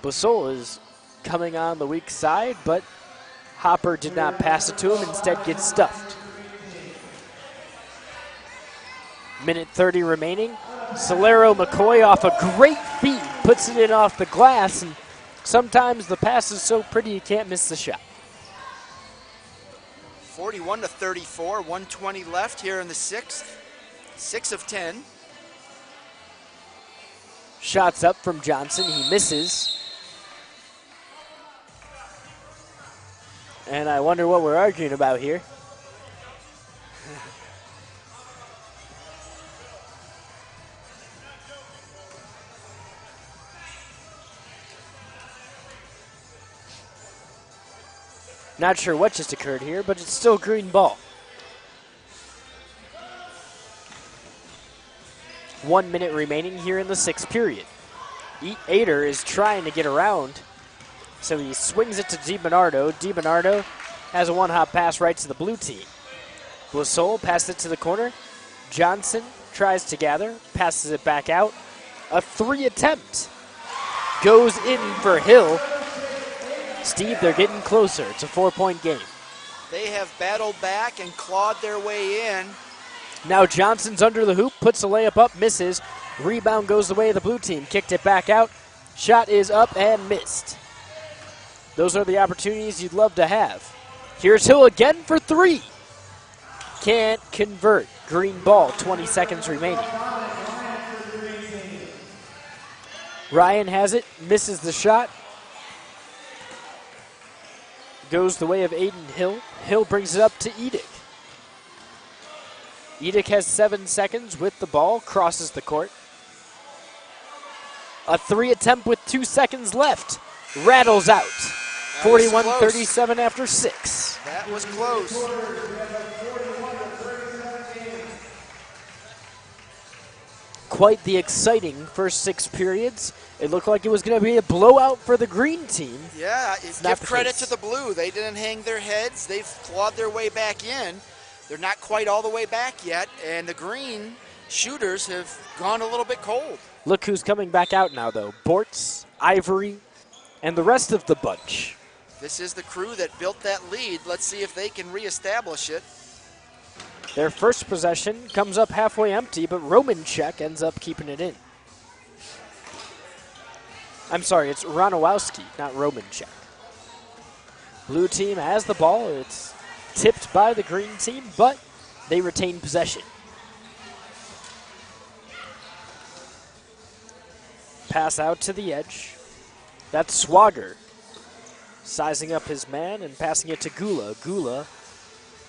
Busol is coming on the weak side, but Hopper did not pass it to him. Instead gets stuffed. Minute 30 remaining. Solero McCoy off a great feed. Puts it in off the glass, and sometimes the pass is so pretty you can't miss the shot. 41-34, 120 left here in the sixth. 6 of 10. Shots up from Johnson. He misses. And I wonder what we're arguing about here. Not sure what just occurred here, but it's still green ball. 1 minute remaining here in the sixth period. Ader is trying to get around, so he swings it to DiBernardo. DiBernardo has a one-hop pass right to the blue team. Busol passes it to the corner. Johnson tries to gather, passes it back out. A three attempt goes in for Hill. Steve, they're getting closer. It's a 4-point game. They have battled back and clawed their way in. Now Johnson's under the hoop, puts the layup up, misses. Rebound goes the way of the blue team. Kicked it back out. Shot is up and missed. Those are the opportunities you'd love to have. Here's Hill again for three. Can't convert. Green ball, 20 seconds remaining. Ryan has it, misses the shot. Goes the way of Aiden Hill. Hill brings it up to Edick. Edick has 7 seconds with the ball, crosses the court. A three attempt with 2 seconds left. Rattles out. 41-37 after 6. That was close. Quite the exciting first 6 periods. It looked like it was going to be a blowout for the green team. Yeah, not give credit case. to the blue. They didn't hang their heads. They've clawed their way back in. They're not quite all the way back yet, and the green shooters have gone a little bit cold. Look who's coming back out now, though. Bortz, Ivory, and the rest of the bunch. This is the crew that built that lead. Let's see if they can reestablish it. Their first possession comes up halfway empty, but Romanchek ends up keeping it in. I'm sorry, it's Ranowowski, not Romanchek. Blue team has the ball. It's tipped by the green team, but they retain possession. Pass out to the edge. That's Swagger sizing up his man and passing it to Gula. Gula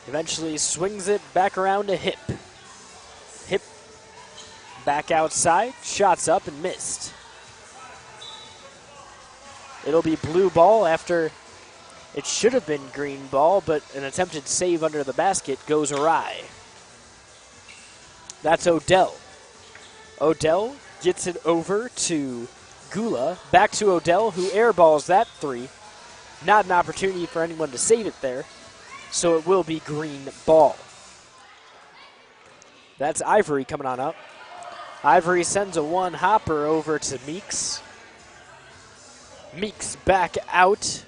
eventually swings it back around to Hip. Hip back outside, shots up and missed. It'll be blue ball after it should have been green ball, but an attempted save under the basket goes awry. That's Odell. Odell gets it over to Gula. Back to Odell, who airballs that three. Not an opportunity for anyone to save it there, so it will be green ball. That's Ivory coming on up. Ivory sends a one-hopper over to Meeks. Meeks back out.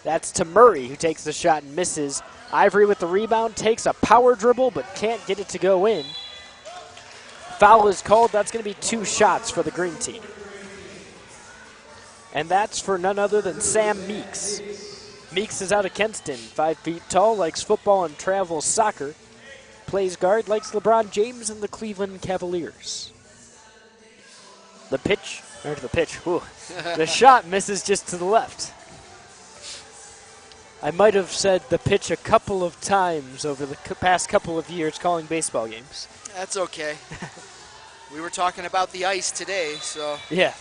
That's to Murray, who takes the shot and misses. Ivory with the rebound, takes a power dribble, but can't get it to go in. Foul is called. That's going to be 2 shots for the green team. And that's for none other than Sam Meeks. Meeks is out of Kenston, 5 feet tall, likes football and travels soccer. plays guard, likes LeBron James and the Cleveland Cavaliers. The shot misses just to the left. I might have said the pitch a couple of times over the past couple of years calling baseball games. That's okay. We were talking about the ice today, so Yeah.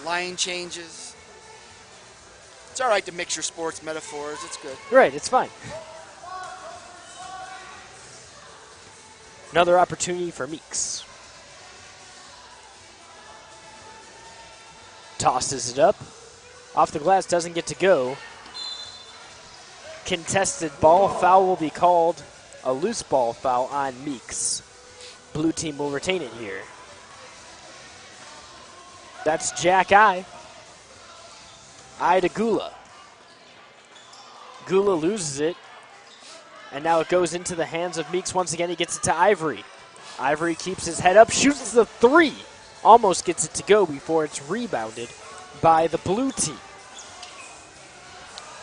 line changes. It's all right to mix your sports metaphors. It's good. Right, it's fine. Another opportunity for Meeks. Tosses it up. Off the glass, doesn't get to go. Contested ball. Foul will be called. A loose ball foul on Meeks. Blue team will retain it here. That's Jack Eye. Eye to Gula. Gula loses it. And now it goes into the hands of Meeks. Once again, he gets it to Ivory. Ivory keeps his head up, shoots the three. Almost gets it to go before it's rebounded by the blue team.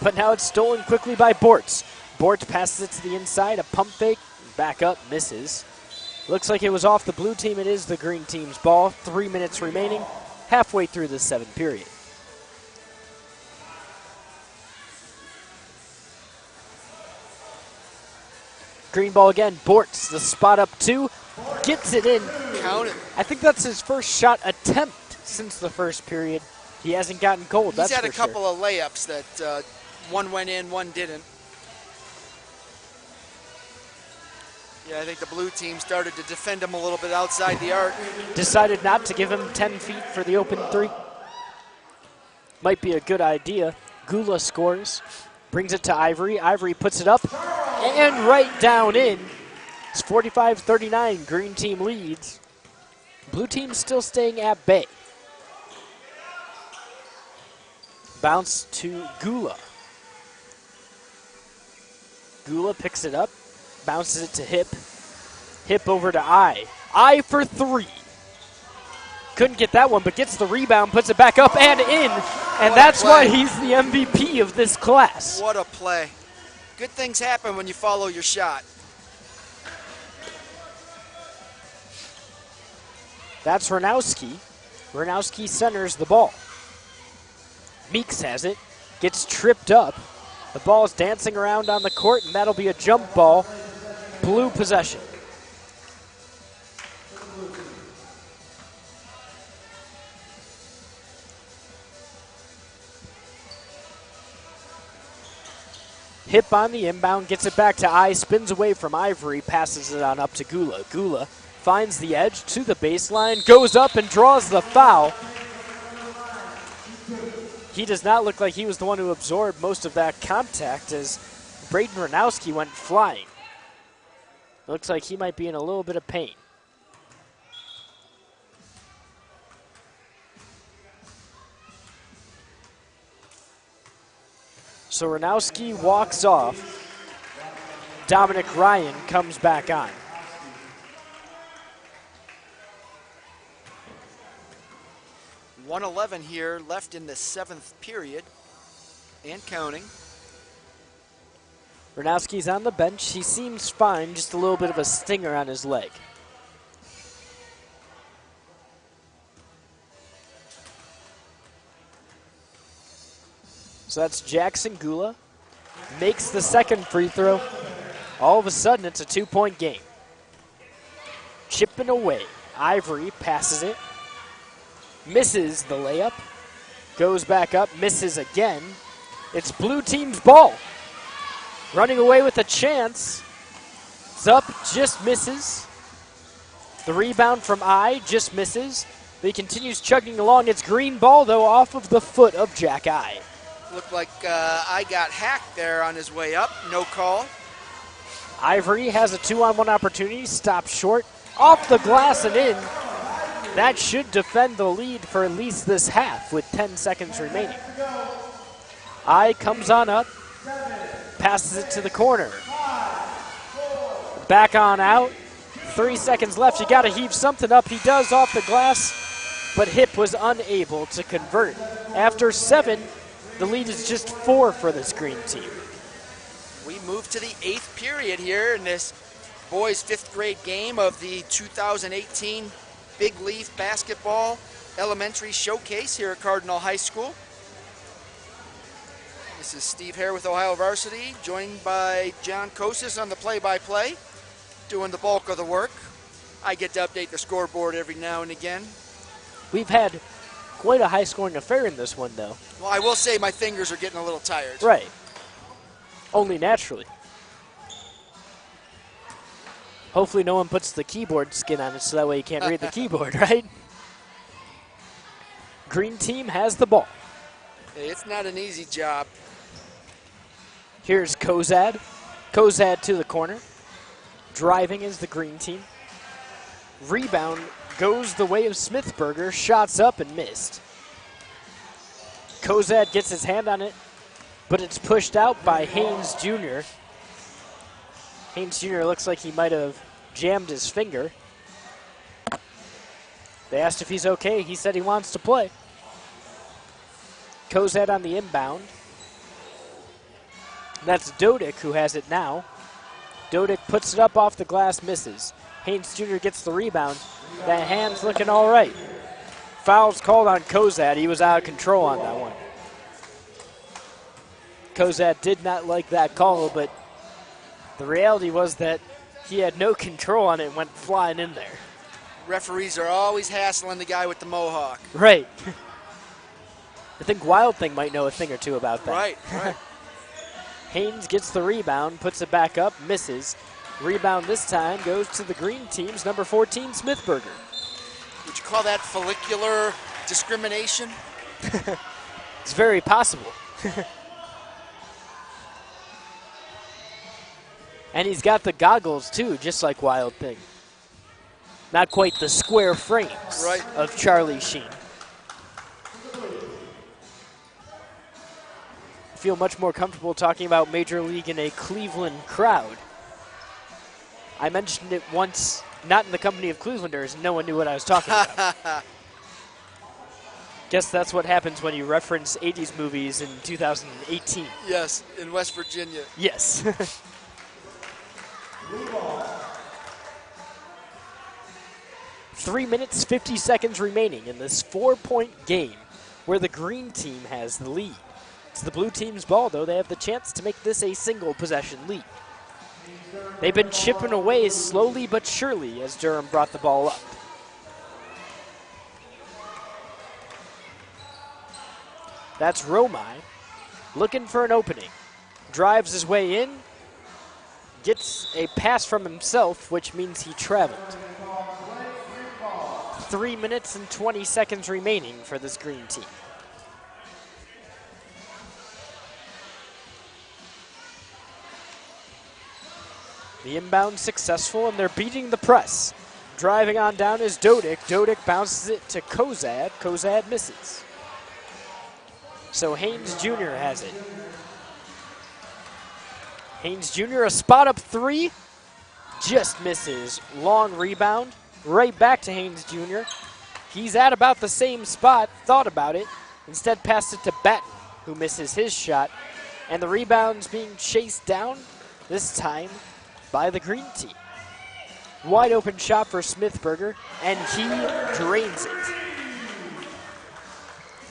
But now it's stolen quickly by Bortz. Bortz passes it to the inside, a pump fake, back up, misses. Looks like it was off the blue team. It is the green team's ball. 3 minutes remaining, halfway through the seventh period. Green ball again. Bortz, the spot up two, gets it in. Count it. I think that's his first shot attempt since the first period. He hasn't gotten cold, He's that's had for a couple sure. of layups that one went in, one didn't. Yeah, I think the blue team started to defend him a little bit outside the arc. Decided not to give him 10 feet for the open three. Might be a good idea. Gula scores, brings it to Ivory. Ivory puts it up and right down in. It's 45-39, green team leads. Blue team still staying at bay. Bounce to Gula. Gula picks it up, bounces it to Hip. Hip over to Eye. Eye for three. Couldn't get that one, but gets the rebound, puts it back up and in. And that's why he's the MVP of this class. What a play. Good things happen when you follow your shot. That's Ranowski. Ranowski centers the ball. Meeks has it, gets tripped up. The ball is dancing around on the court, and that'll be a jump ball. Blue possession. Hip on the inbound, gets it back to Eye, spins away from Ivory, passes it on up to Gula. Gula finds the edge to the baseline, goes up and draws the foul. He does not look like he was the one who absorbed most of that contact as Braden Ranowski went flying. Looks like he might be in a little bit of pain. So Ranowski walks off. Dominic Ryan comes back on. .111 here left in the seventh period and counting. Ranowski's on the bench. He seems fine, just a little bit of a stinger on his leg. So that's Jackson Gula. Makes the second free throw. All of a sudden, it's a 2-point game. Chipping away. Ivory passes it. Misses the layup. Goes back up, misses again. It's blue team's ball. Running away with a chance. It's up, just misses. The rebound from Eye just misses. But he continues chugging along. It's green ball, though, off of the foot of Jack Eye. Looked like I got hacked there on his way up. No call. Ivory has a 2-on-1 opportunity. Stops short. Off the glass and in. That should defend the lead for at least this half with 10 seconds remaining. Eye comes on up. Passes it to the corner. Back on out. 3 seconds left. You got to heave something up. He does off the glass, but Hip was unable to convert. After 7, the lead is just 4 for this green team. We move to the 8th period here in this boys' 5th grade game of the 2018 Big Leaf Basketball Elementary Showcase here at Cardinal High School. This is Steve Hare with Ohio Varsity, joined by John Kosis on the play-by-play, doing the bulk of the work. I get to update the scoreboard every now and again. We've had quite a high-scoring affair in this one, though. Well, I will say my fingers are getting a little tired. Right. Only naturally. Hopefully no one puts the keyboard skin on it so that way you can't read the keyboard, right? Green team has the ball. Hey, it's not an easy job. Here's Kozad. Kozad to the corner. Driving is the green team. Rebound goes the way of Smithburger. Shots up and missed. Kozad gets his hand on it, but it's pushed out by Haynes Jr. Haynes Jr. looks like he might have jammed his finger. They asked if he's okay. He said he wants to play. Kozad on the inbound. That's Dodick who has it now. Dodick puts it up off the glass, misses. Haynes Jr. gets the rebound. That hand's looking all right. Foul's called on Kozad. He was out of control on that one. Kozad did not like that call, but the reality was that he had no control on it and went flying in there. Referees are always hassling the guy with the mohawk. Right. I think Wild Thing might know a thing or two about that. Right. Haynes gets the rebound, puts it back up, misses. Rebound this time goes to the green team's number 14, Smithburger. Would you call that follicular discrimination? It's very possible. And he's got the goggles, too, just like Wild Thing. Not quite the square frames of Charlie Sheen. I feel much more comfortable talking about Major League in a Cleveland crowd. I mentioned it once, not in the company of Clevelanders, and no one knew what I was talking about. Guess that's what happens when you reference 80s movies in 2018. Yes, in West Virginia. Yes. 3 minutes, 50 seconds remaining in this 4-point game where the green team has the lead. It's the blue team's ball, though. They have the chance to make this a single possession lead. They've been chipping away slowly but surely as Durham brought the ball up. That's Romai looking for an opening. Drives his way in. Gets a pass from himself, which means he traveled. 3 minutes and 20 seconds remaining for this green team. The inbound successful, and they're beating the press. Driving on down is Dodick. Dodick bounces it to Kozad. Kozad misses. So Haynes Jr. has it. Haynes Jr. a spot up three. Just misses. Long rebound. Right back to Haynes Jr. He's at about the same spot. Thought about it. Instead passed it to Batten, who misses his shot. And the rebound's being chased down, this time by the green team. Wide open shot for Smithburger, and he drains it.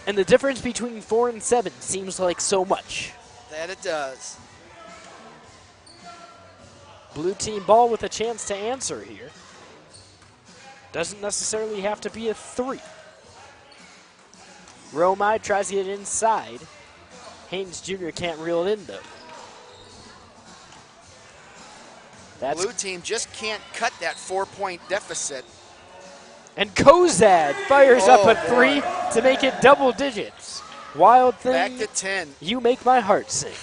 And the difference between 4 and 7 seems like so much. That it does. Blue team ball with a chance to answer here. Doesn't necessarily have to be a 3. Romai tries to get it inside. Haynes Jr. can't reel it in, though. Blue team just can't cut that 4-point deficit. And Kozad fires up a 3 to make it double digits. Wild Thing. Back to 10. You make my heart sing.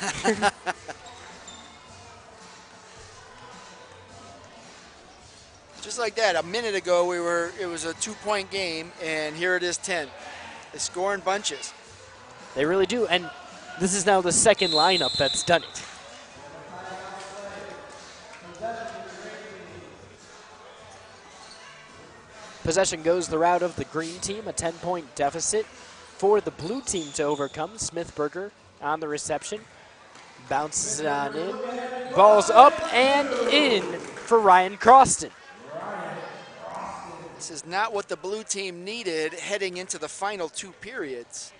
Just like that, a minute ago it was a 2-point game, and here it is 10. They score in bunches. They really do, and this is now the second lineup that's done it. Possession goes the route of the green team, a 10-point deficit for the blue team to overcome. Smithburger on the reception. Bounces it on in. Ball's up and in for Ryan Croston. This is not what the blue team needed heading into the final 2 periods.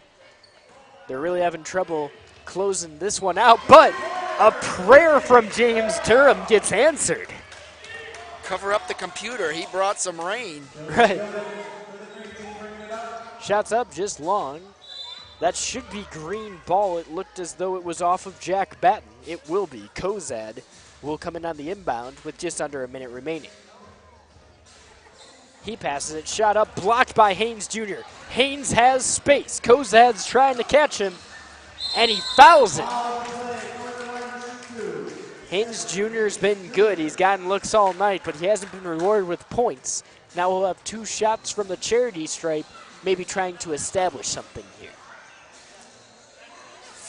They're really having trouble closing this one out, but a prayer from James Durham gets answered. Cover up the computer. He brought some rain. Right. Shots up just long. That should be green ball. It looked as though it was off of Jack Batten. It will be. Kozad will come in on the inbound with just under a minute remaining. He passes it, shot up, blocked by Haynes Jr. Haynes has space. Kozad's trying to catch him, and he fouls it. Haynes Jr. has been good. He's gotten looks all night, but he hasn't been rewarded with points. Now we'll have 2 shots from the charity stripe, maybe trying to establish something here.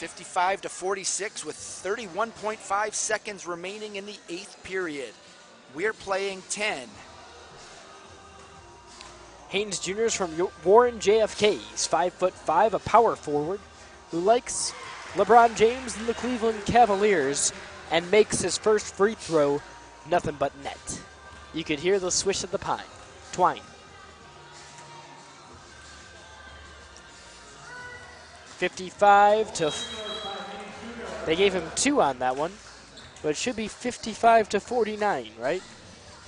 55-46 with 31.5 seconds remaining in the 8th period. We're playing 10. Haynes Jr. is from Warren JFK. He's 5'5", a power forward who likes LeBron James and the Cleveland Cavaliers and makes his first free throw nothing but net. You could hear the swish of the twine. 55 to, they gave him 2 on that one, but it should be 55-49, right?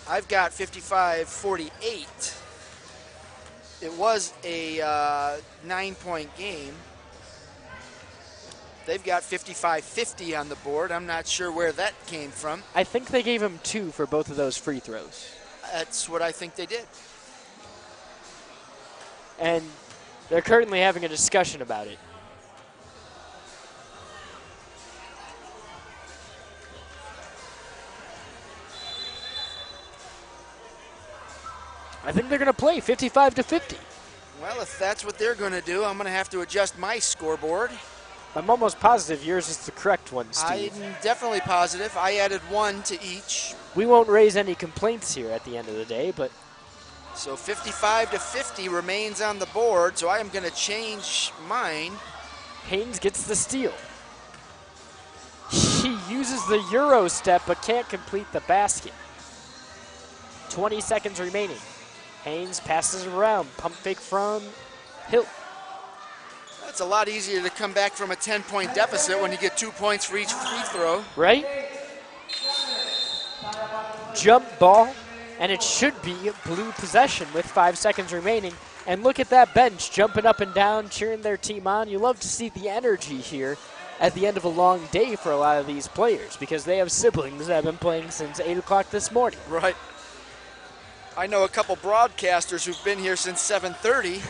I've got 55-48. It was a 9-point game. They've got 55-50 on the board. I'm not sure where that came from. I think they gave him 2 for both of those free throws. That's what I think they did. And they're currently having a discussion about it. I think they're going to play 55-50. Well, if that's what they're going to do, I'm going to have to adjust my scoreboard. I'm almost positive yours is the correct one, Steve. I'm definitely positive. I added 1 to each. We won't raise any complaints here at the end of the day, but... So 55-50 remains on the board, so I am going to change mine. Haynes gets the steal. He uses the Euro step, but can't complete the basket. 20 seconds remaining. Haynes passes it around. Pump fake from Hill. It's a lot easier to come back from a 10-point deficit when you get 2 points for each free throw. Right? Jump ball, and it should be blue possession with 5 seconds remaining. And look at that bench jumping up and down, cheering their team on. You love to see the energy here at the end of a long day for a lot of these players because they have siblings that have been playing since 8 o'clock this morning. Right. I know a couple broadcasters who've been here since 7:30.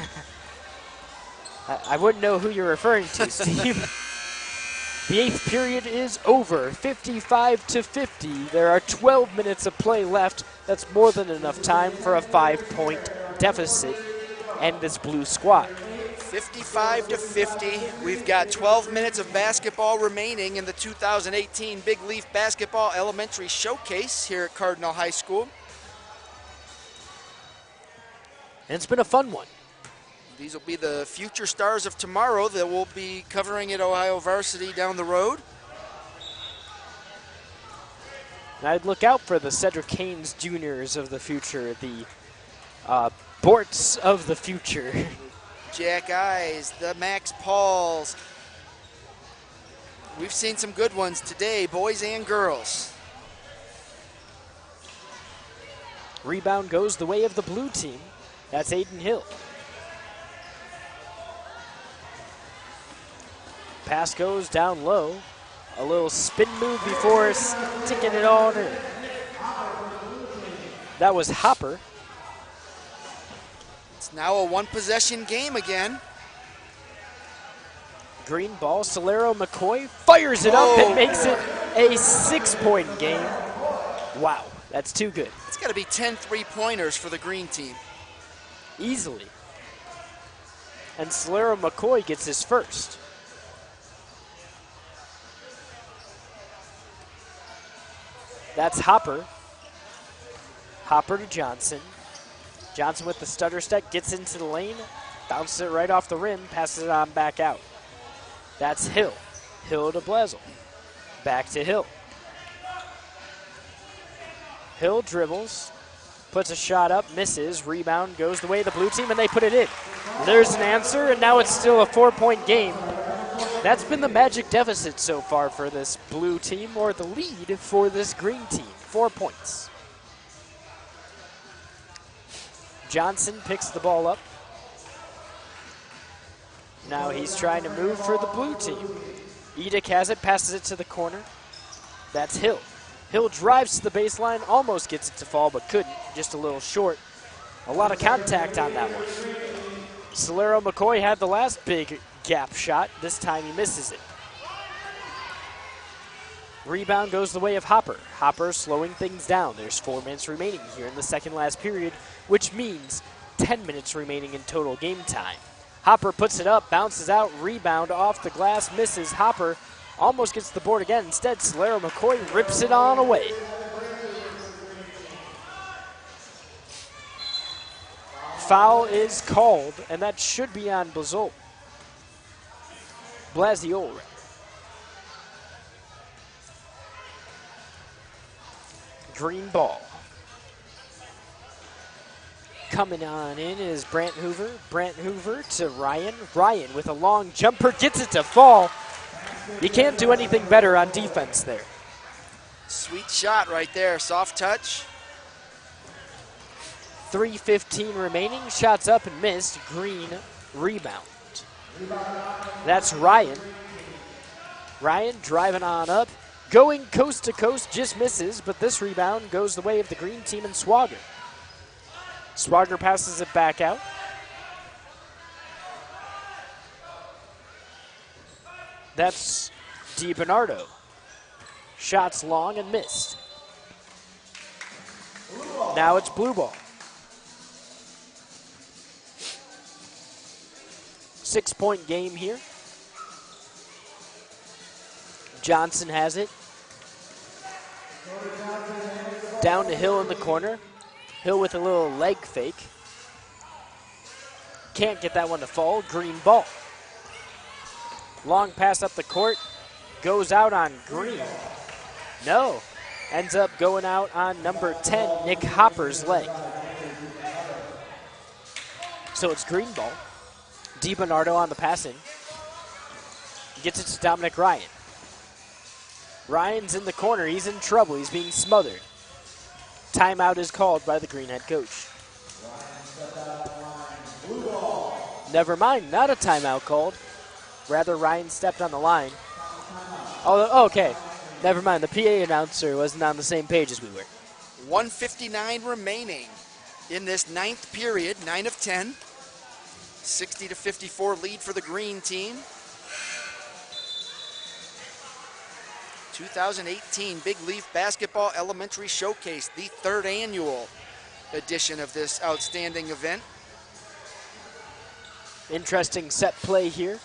I wouldn't know who you're referring to, Steve. The 8th period is over, 55-50. There are 12 minutes of play left. That's more than enough time for a 5-point deficit and this blue squad. 55-50. We've got 12 minutes of basketball remaining in the 2018 Big Leaf Basketball Elementary Showcase here at Cardinal High School. And it's been a fun one. These will be the future stars of tomorrow that will be covering at Ohio Varsity down the road. And I'd look out for the Cedric Haynes Juniors of the future, the Borts of the future. Jack Eyes, the Max Pauls. We've seen some good ones today, boys and girls. Rebound goes the way of the blue team. That's Aiden Hill. Pass goes down low. A little spin move before sticking it on in. That was Hopper. It's now a 1-possession game again. Green ball, Solero McCoy fires it up and makes it a 6-point game. Wow, that's too good. It's got to be 10 3-pointers for the green team. Easily. And Solero McCoy gets his first. That's Hopper. Hopper to Johnson. Johnson with the stutter step, gets into the lane, bounces it right off the rim, passes it on back out. That's Hill. Hill to Blezel. Back to Hill. Hill dribbles, puts a shot up, misses, rebound goes the way of the blue team, and they put it in. There's an answer, and now it's still a 4-point game. That's been the magic deficit so far for this blue team, or the lead for this green team, 4 points. Johnson picks the ball up. Now he's trying to move for the blue team. Edick has it, passes it to the corner. That's Hill. Hill drives to the baseline, almost gets it to fall, but couldn't, just a little short. A lot of contact on that one. Solero McCoy had the last big gap shot. This time he misses it. Rebound goes the way of Hopper. Hopper slowing things down. There's 4 minutes remaining here in the second last period, which means 10 minutes remaining in total game time. Hopper puts it up, bounces out, rebound off the glass, misses. Hopper almost gets the board again. Instead, Solero McCoy rips it on away. Foul is called, and that should be on Blaziol. Green ball. Coming on in is Brant Hoover. Brant Hoover to Ryan. Ryan with a long jumper gets it to fall. You can't do anything better on defense there. Sweet shot right there, soft touch. 3:15 remaining, shots up and missed. Green rebound. That's Ryan. Ryan driving on up, going coast to coast, just misses, but this rebound goes the way of the green team and Swager. Swager passes it back out. That's DiBernardo. Shots long and missed. Now it's blue ball. 6-point game here. Johnson has it. Down to Hill in the corner. Hill with a little leg fake. Can't get that one to fall. Green ball. Long pass up the court. Goes out on Green. No. Ends up going out on number 10, Nick Hopper's leg. So it's green ball. DiBernardo on the passing. Gets it to Dominic Ryan. Ryan's in the corner. He's in trouble. He's being smothered. Timeout is called by the Green head coach. Never mind, not a timeout called. Rather, Ryan stepped on the line. Oh, okay. Never mind. The PA announcer wasn't on the same page as we were. 1:59 remaining in this 9th period, 9 of 10. 60-54 lead for the green team. 2018 Big Leaf Basketball Elementary Showcase, the 3rd annual edition of this outstanding event. Interesting set play here.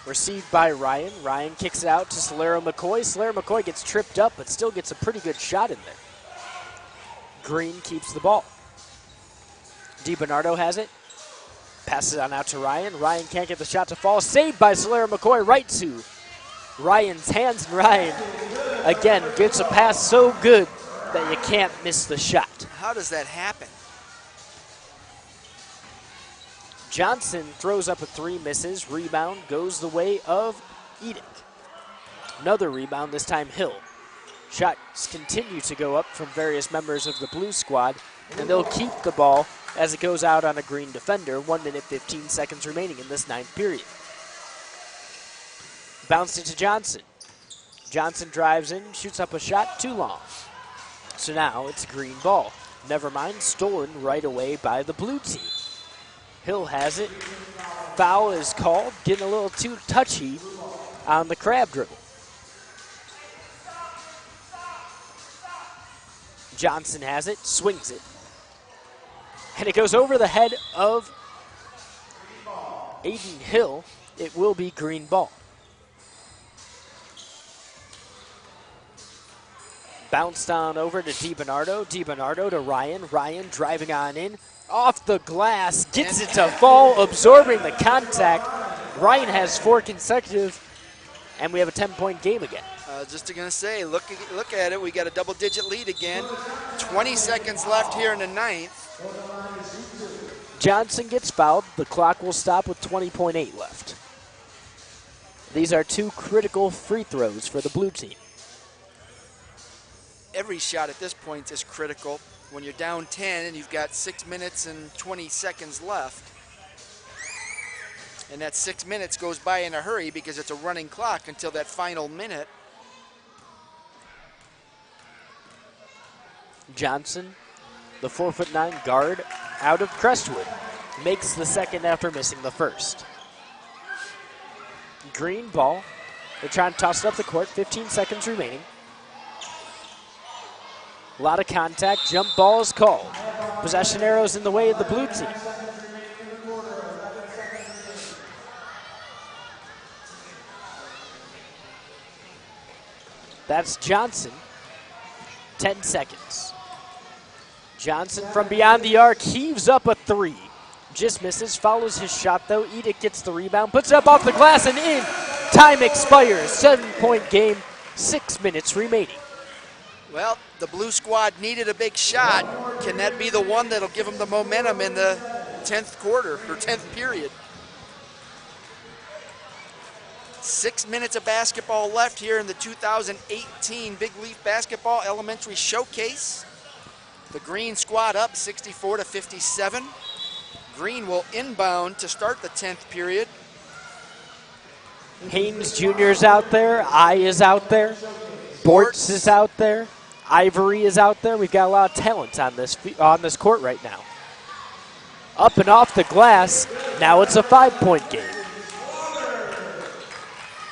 Received by Ryan. Ryan kicks it out to Solero McCoy. Solero McCoy gets tripped up, but still gets a pretty good shot in there. Green keeps the ball. DiBernardo has it. Passes it on out to Ryan. Ryan can't get the shot to fall. Saved by Solero McCoy right to Ryan's hands. And Ryan, again, gets a pass so good that you can't miss the shot. How does that happen? Johnson throws up a 3, misses. Rebound goes the way of Edick. Another rebound, this time Hill. Shots continue to go up from various members of the blue squad, and they'll keep the ball as it goes out on a green defender. 1 minute, 15 seconds remaining in this 9th period. Bounced it to Johnson. Johnson drives in, shoots up a shot, too long. So now it's green ball. Never mind, stolen right away by the blue team. Hill has it. Foul is called, getting a little too touchy on the crab dribble. Johnson has it, swings it. And it goes over the head of Aiden Hill. It will be green ball. Bounced on over to DiBernardo. DiBernardo to Ryan. Ryan driving on in. Off the glass. Gets it to fall, absorbing the contact. Ryan has 4 consecutive, and we have a 10-point game again. Just going to say, look at it. We got a double-digit lead again. 20 seconds left here in the ninth. Johnson gets fouled. The clock will stop with 20.8 left. These are two critical free throws for the blue team. Every shot at this point is critical. When you're down 10 and you've got 6 minutes and 20 seconds left, and that 6 minutes goes by in a hurry because it's a running clock until that final minute. Johnson, the 4'9" guard out of Crestwood, makes the second after missing the first. Green ball. They're trying to toss it up the court. 15 seconds remaining. A lot of contact. Jump ball is called. Possession arrows in the way of the blue team. That's Johnson. 10 seconds. Johnson from beyond the arc heaves up a three. Just misses, follows his shot though. Edick gets the rebound, puts it up off the glass and in. Time expires, 7-point game, 6 minutes remaining. Well, the blue squad needed a big shot. Can that be the one that'll give them the momentum in the 10th quarter or 10th period? 6 minutes of basketball left here in the 2018 Big Leaf Basketball Elementary Showcase. The green squad up 64-57. Green will inbound to start the 10th period. Haynes Jr. is out there. I is out there. Bortz is out there. Ivory is out there. We've got a lot of talent on this court right now. Up and off the glass. Now it's a 5-point game.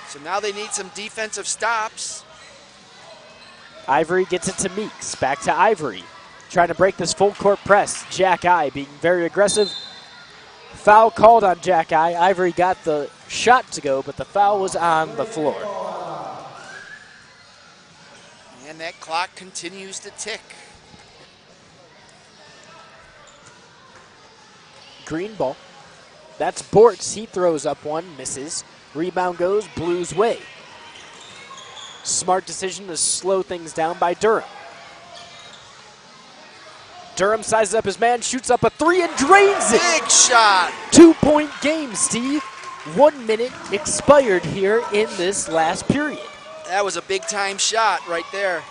So now they need some defensive stops. Ivory gets it to Meeks. Back to Ivory. Trying to break this full court press. Jack I being very aggressive. Foul called on Jack I. Ivory got the shot to go, but the foul was on the floor. And that clock continues to tick. Green ball. That's Bortz. He throws up one, misses. Rebound goes Blues' way. Smart decision to slow things down by Durham. Durham sizes up his man, shoots up a three and drains it. Big shot. 2-point game, Steve. 1 minute expired here in this last period. That was a big time shot right there.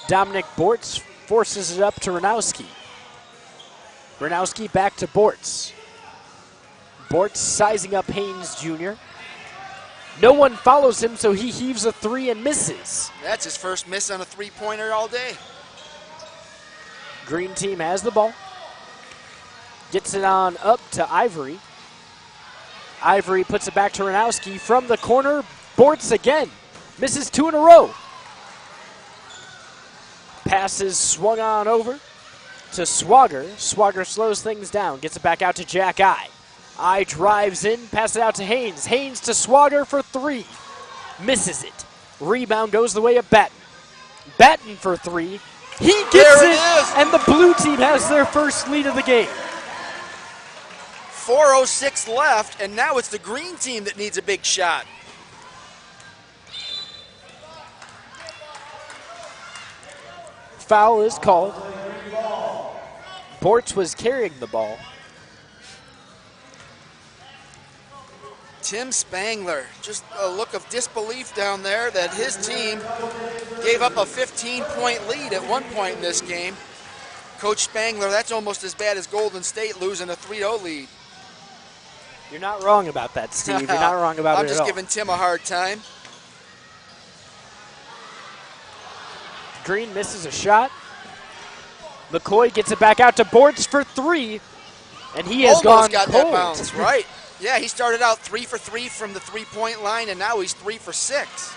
Dominic Bortz forces it up to Ranowski. Ranowski back to Bortz. Bortz sizing up Haynes Jr. No one follows him, so he heaves a three and misses. That's his first miss on a three-pointer all day. Green team has the ball. Gets it on up to Ivory. Ivory puts it back to Ranowski from the corner. Bortz again. Misses 2 in a row. Passes swung on over to Swagger. Swagger slows things down. Gets it back out to Jack I. I drives in, passes it out to Haynes. Haynes to Swagger for three. Misses it. Rebound goes the way of Batten. Batten for three. He gets it, and the blue team has their first lead of the game. 4:06 left, and now it's the green team that needs a big shot. Foul is called. Bortz was carrying the ball. Tim Spangler, just a look of disbelief down there that his team gave up a 15-point lead at one point in this game. Coach Spangler, that's almost as bad as Golden State losing a 3-0 lead. You're not wrong about that, Steve. You're not wrong about it at all. I'm just giving Tim a hard time. Green misses a shot. McCoy gets it back out to Bortz for three, and he has almost gone got cold. That bounce, right. Yeah, he started out 3 for 3 from the three-point line, and now he's 3 for 6.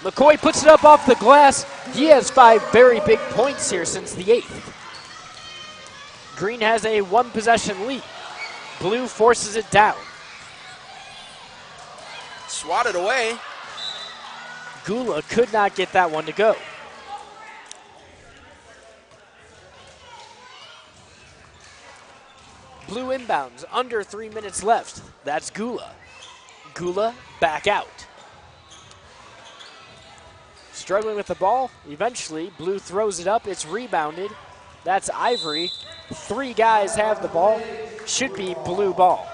McCoy puts it up off the glass. He has 5 very big points here since the 8th. Green has a one-possession lead. Blue forces it down. Swatted away. Gula could not get that one to go. Blue inbounds, under 3 minutes left. That's Gula. Gula back out. Struggling with the ball. Eventually, Blue throws it up. It's rebounded. That's Ivory. 3 guys have the ball. Should be Blue ball.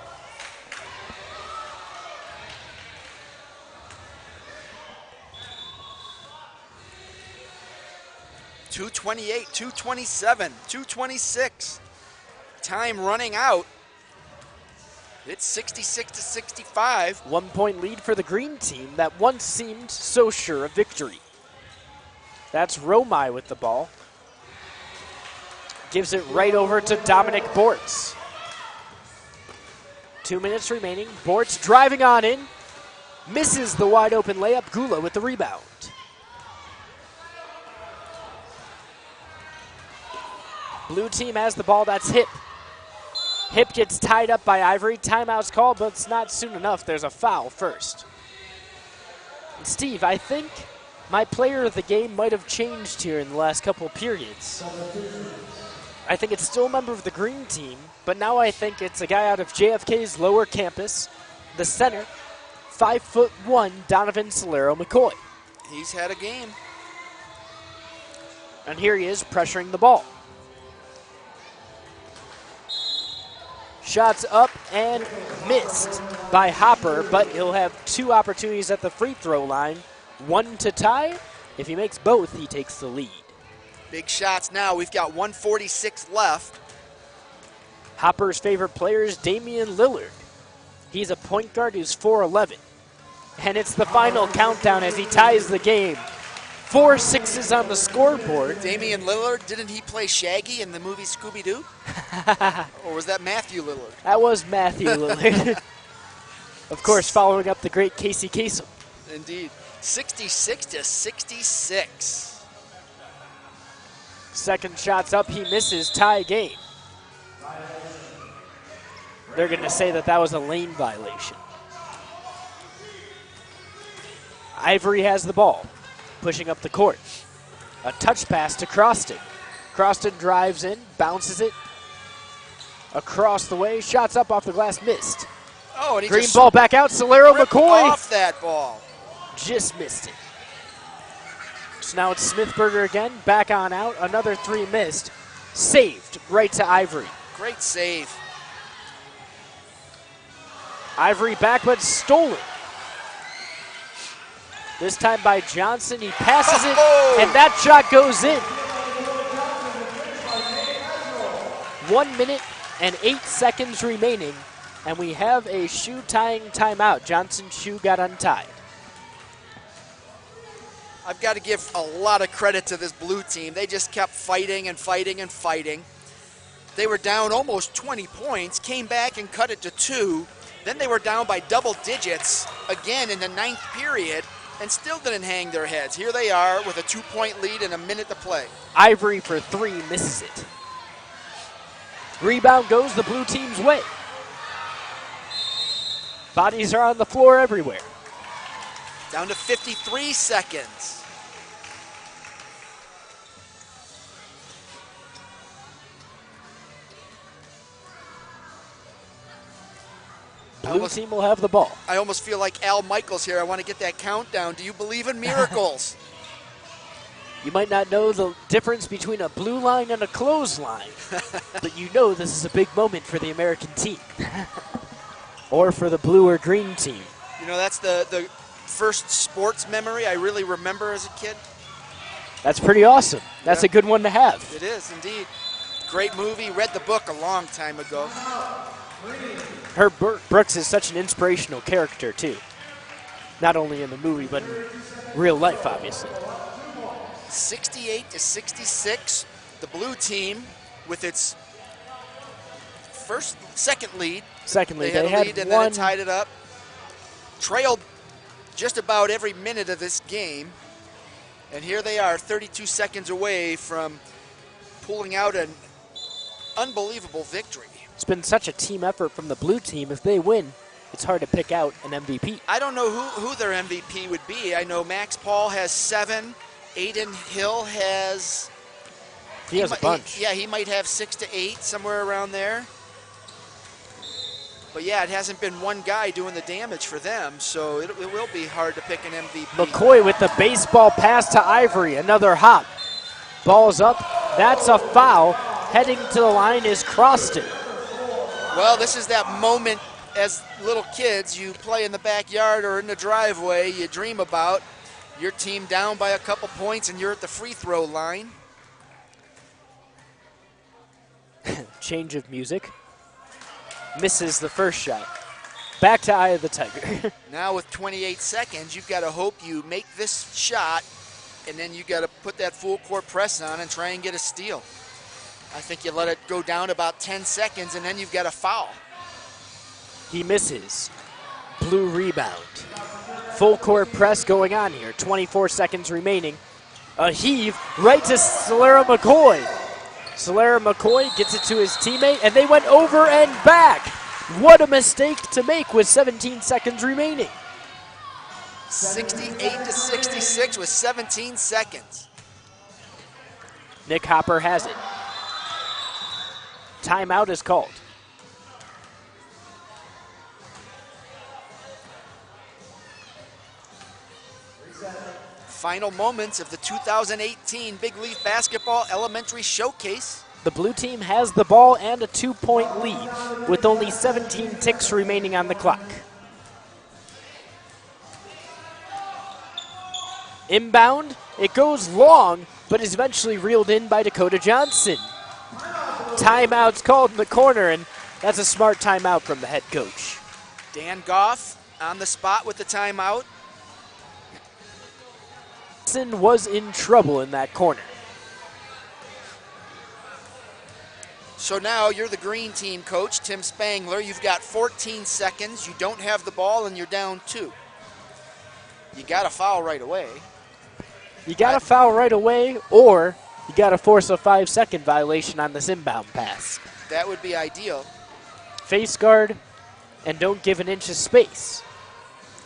.228, 227, 226. Time running out. It's 66 to 65. 1 point lead for the green team that once seemed so sure of victory. That's Romai with the ball. Gives it right over to Dominic Bortz. 2 minutes remaining. Bortz driving on in. Misses the wide open layup. Gula with the rebound. Blue team has the ball. That's Hip. Hip gets tied up by Ivory. Timeout's called, but it's not soon enough. There's a foul first. And Steve, I think my player of the game might have changed here in the last couple of periods. I think it's still a member of the green team, but now I think it's a guy out of JFK's lower campus, the center, 5'1", Donovan Solero McCoy. He's had a game. And here he is pressuring the ball. Shots up and missed by Hopper, but he'll have 2 opportunities at the free throw line. 1 to tie. If he makes both, he takes the lead. Big shots now. We've got 1:46 left. Hopper's favorite player is Damian Lillard. He's a point guard who's 4'11". And it's the final countdown as he ties the game. 4 sixes on the scoreboard. Damian Lillard, didn't he play Shaggy in the movie Scooby-Doo? Or was that Matthew Lillard? That was Matthew Lillard. Of course, following up the great Casey Kasem. Indeed. 66 to 66. Second shot's up, he misses, tie game. They're going to say that that was a lane violation. Ivory has the ball, pushing up the court. A touch pass to Croston. Croston drives in, bounces it across the way, shots up off the glass, missed. Oh, and he Green just ball back out, Solero ripped McCoy off that ball. just missed it. So now it's Smithberger again, back on out, another 3 missed. Saved right to Ivory. Great save. Ivory back, but stolen. This time by Johnson. He passes it, and that shot goes in. 1 minute and 8 seconds remaining, and we have a shoe tying timeout. Johnson's shoe got untied. I've got to give a lot of credit to this blue team. They just kept fighting and fighting and fighting. They were down almost 20 points, came back and cut it to 2. Then they were down by double digits again in the 9th period and still didn't hang their heads. Here they are with a 2-point lead and a minute to play. Ivory for 3, misses it. Rebound goes the blue team's way. Bodies are on the floor everywhere. Down to 53 seconds. Blue team will have the ball. I almost feel like Al Michaels here. I want to get that countdown. Do you believe in miracles? You might not know the difference between a blue line and a clothesline, but you know this is a big moment for the American team. Or for the blue or green team. You know, that's the first sports memory I really remember as a kid. That's pretty awesome. That's a good one to have. It is, indeed. Great movie. Read the book a long time ago. Herb Brooks is such an inspirational character, too. Not only in the movie, but in real life, obviously. 68 to 66. The blue team with its second lead. Secondly, they they had a had lead and one. then it tied it up. Trailed just about every minute of this game. And here they are, 32 seconds away from pulling out an unbelievable victory. It's been such a team effort from the blue team. If they win, it's hard to pick out an MVP. I don't know who their MVP would be. I know Max Paul has 7. Aiden Hill has... He has a bunch. He might have 6 to 8, somewhere around there. But yeah, it hasn't been one guy doing the damage for them, so it will be hard to pick an MVP. McCoy with the baseball pass to Ivory. Another hop. Ball's up. That's a foul. Heading to the line is Croston. Well, this is that moment as little kids, you play in the backyard or in the driveway, you dream about your team down by a couple points and you're at the free throw line. Change of music. Misses the first shot. Back to Eye of the Tiger. Now with 28 seconds, you've got to hope you make this shot, and then you got to put that full court press on and try and get a steal. I think you let it go down about 10 seconds, and then you've got a foul. He misses. Blue rebound. Full court press going on here. 24 seconds remaining. A heave right to Solera McCoy. Solera McCoy gets it to his teammate, and they went over and back. What a mistake to make with 17 seconds remaining. 68-66 with 17 seconds. Nick Hopper has it. Timeout is called. Final moments of the 2018 Big Leaf Basketball Elementary Showcase. The blue team has the ball and a 2-point lead with only 17 ticks remaining on the clock. Inbound, it goes long, but is eventually reeled in by Dakota Johnson. Timeout's called in the corner, and that's a smart timeout from the head coach. Dan Goff on the spot with the timeout. Johnson was in trouble in that corner. So now you're the green team coach, Tim Spangler. You've got 14 seconds. You don't have the ball, and you're down 2. You got to foul right away. You got to foul right away, or you got to force a 5-second violation on this inbound pass. That would be ideal. Face guard, and don't give an inch of space.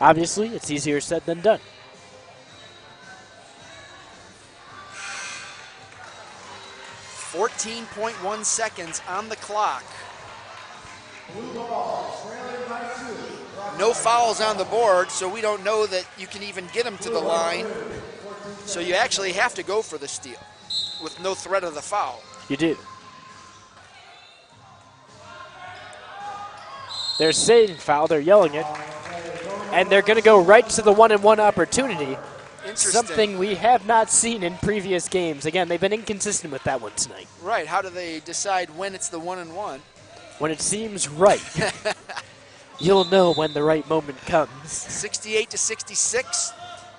Obviously, it's easier said than done. .1 seconds on the clock. No fouls on the board, so we don't know that you can even get them to the line. So you actually have to go for the steal with no threat of the foul. You do. They're saying foul, they're yelling it. And they're going to go right to the 1-and-1 opportunity. Something we have not seen in previous games. Again, they've been inconsistent with that one tonight. Right, how do they decide when it's the 1-and-1? When it seems right. You'll know when the right moment comes. 68-66.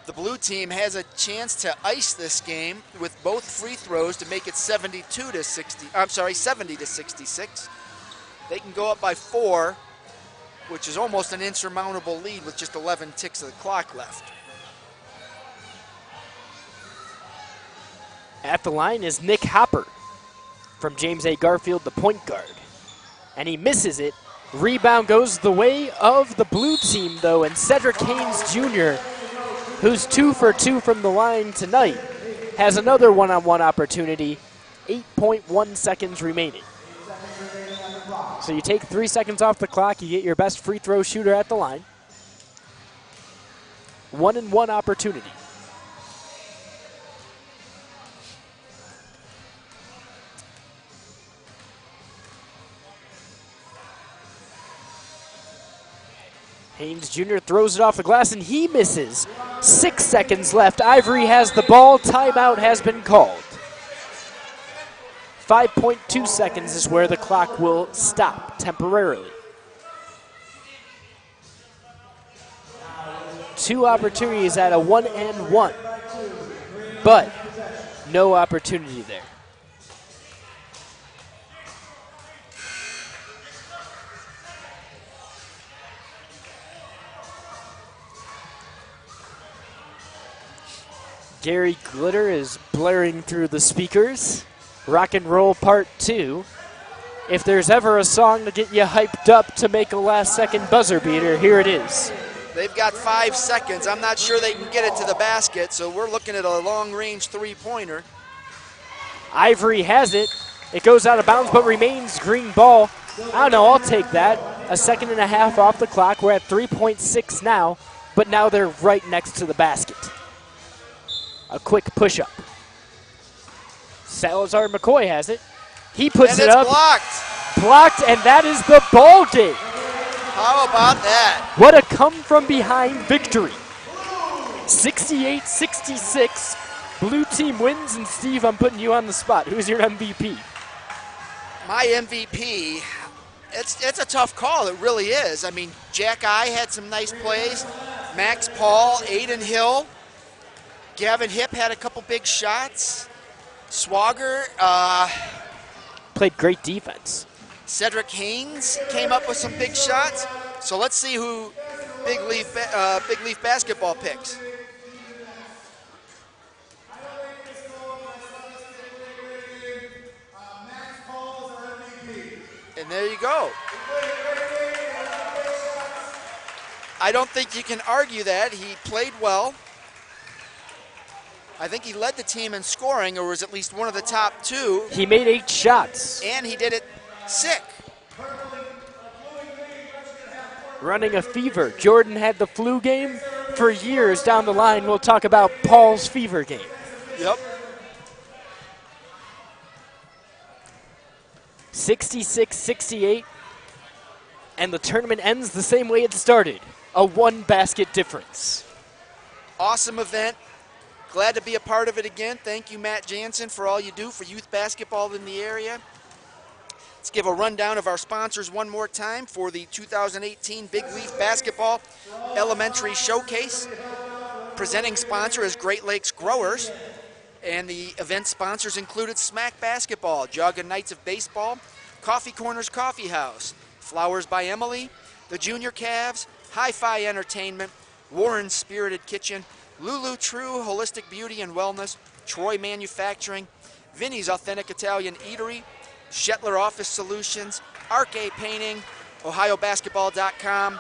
The blue team has a chance to ice this game with both free throws to make it 70-66. They can go up by 4, which is almost an insurmountable lead with just 11 ticks of the clock left. At the line is Nick Hopper from James A. Garfield, the point guard. And he misses it. Rebound goes the way of the blue team, though, and Cedric Haynes Jr., who's 2 for 2 from the line tonight, has another 1-on-1 opportunity. 8.1 seconds remaining. So you take 3 seconds off the clock, you get your best free throw shooter at the line. 1-and-1 opportunity. Haynes Jr. throws it off the glass, and he misses. 6 seconds left. Ivory has the ball. Timeout has been called. 5.2 seconds is where the clock will stop temporarily. 2 opportunities at a 1-and-1, but no opportunity there. Gary Glitter is blaring through the speakers. Rock and Roll Part 2. If there's ever a song to get you hyped up to make a last-second buzzer beater, here it is. They've got 5 seconds. I'm not sure they can get it to the basket, so we're looking at a long-range three-pointer. Ivory has it. It goes out of bounds but remains green ball. I don't know, I'll take that. A second and a half off the clock. We're at 3.6 now, but now they're right next to the basket. A quick push-up. Salazar McCoy has it. He puts it up. Blocked. Blocked, and that is the ball game. How about that? What a come-from-behind victory. 68-66. Blue team wins, and Steve, I'm putting you on the spot. Who's your MVP? My MVP, it's a tough call. It really is. I mean, Jack I had some nice plays. Max Paul, Aiden Hill. Gavin Hipp had a couple big shots. Swagger. Played great defense. Cedric Haynes came up with some big shots. So let's see who Big Leaf basketball picks. And there you go. I don't think you can argue that. He played well. I think he led the team in scoring, or was at least one of the top two. He made 8 shots. And he did it sick. Running a fever. Jordan had the flu game for years down the line. We'll talk about Paul's fever game. Yep. 66-68. And the tournament ends the same way it started. A 1-basket difference. Awesome event. Glad to be a part of it again. Thank you, Matt Jansen, for all you do for youth basketball in the area. Let's give a rundown of our sponsors one more time for the 2018 Big Leaf Basketball Elementary Showcase. Presenting sponsor is Great Lakes Growers. And the event sponsors included Smack Basketball, Jogga Knights of Baseball, Coffee Corners Coffee House, Flowers by Emily, the Junior Cavs, Hi-Fi Entertainment, Warren's Spirited Kitchen, Lulu True Holistic Beauty and Wellness, Troy Manufacturing, Vinny's Authentic Italian Eatery, Shetler Office Solutions, Arc-A Painting, OhioBasketball.com,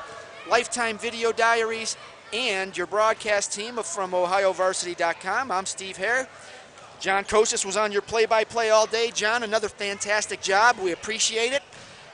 Lifetime Video Diaries, and your broadcast team from OhioVarsity.com. I'm Steve Hare. John Kosis was on your play-by-play all day. John, another fantastic job. We appreciate it.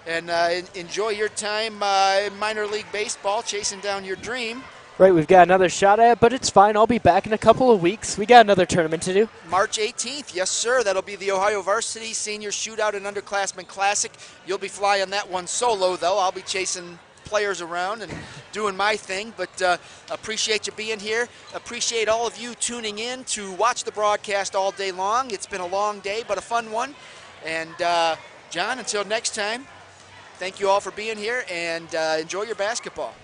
And enjoy your time in minor league baseball, chasing down your dream. Right, we've got another shot at it, but it's fine. I'll be back in a couple of weeks. We got another tournament to do. March 18th, yes, sir. That'll be the Ohio Varsity Senior Shootout and Underclassmen Classic. You'll be flying that one solo, though. I'll be chasing players around and doing my thing, but appreciate you being here. Appreciate all of you tuning in to watch the broadcast all day long. It's been a long day, but a fun one. And John, until next time, thank you all for being here, and enjoy your basketball.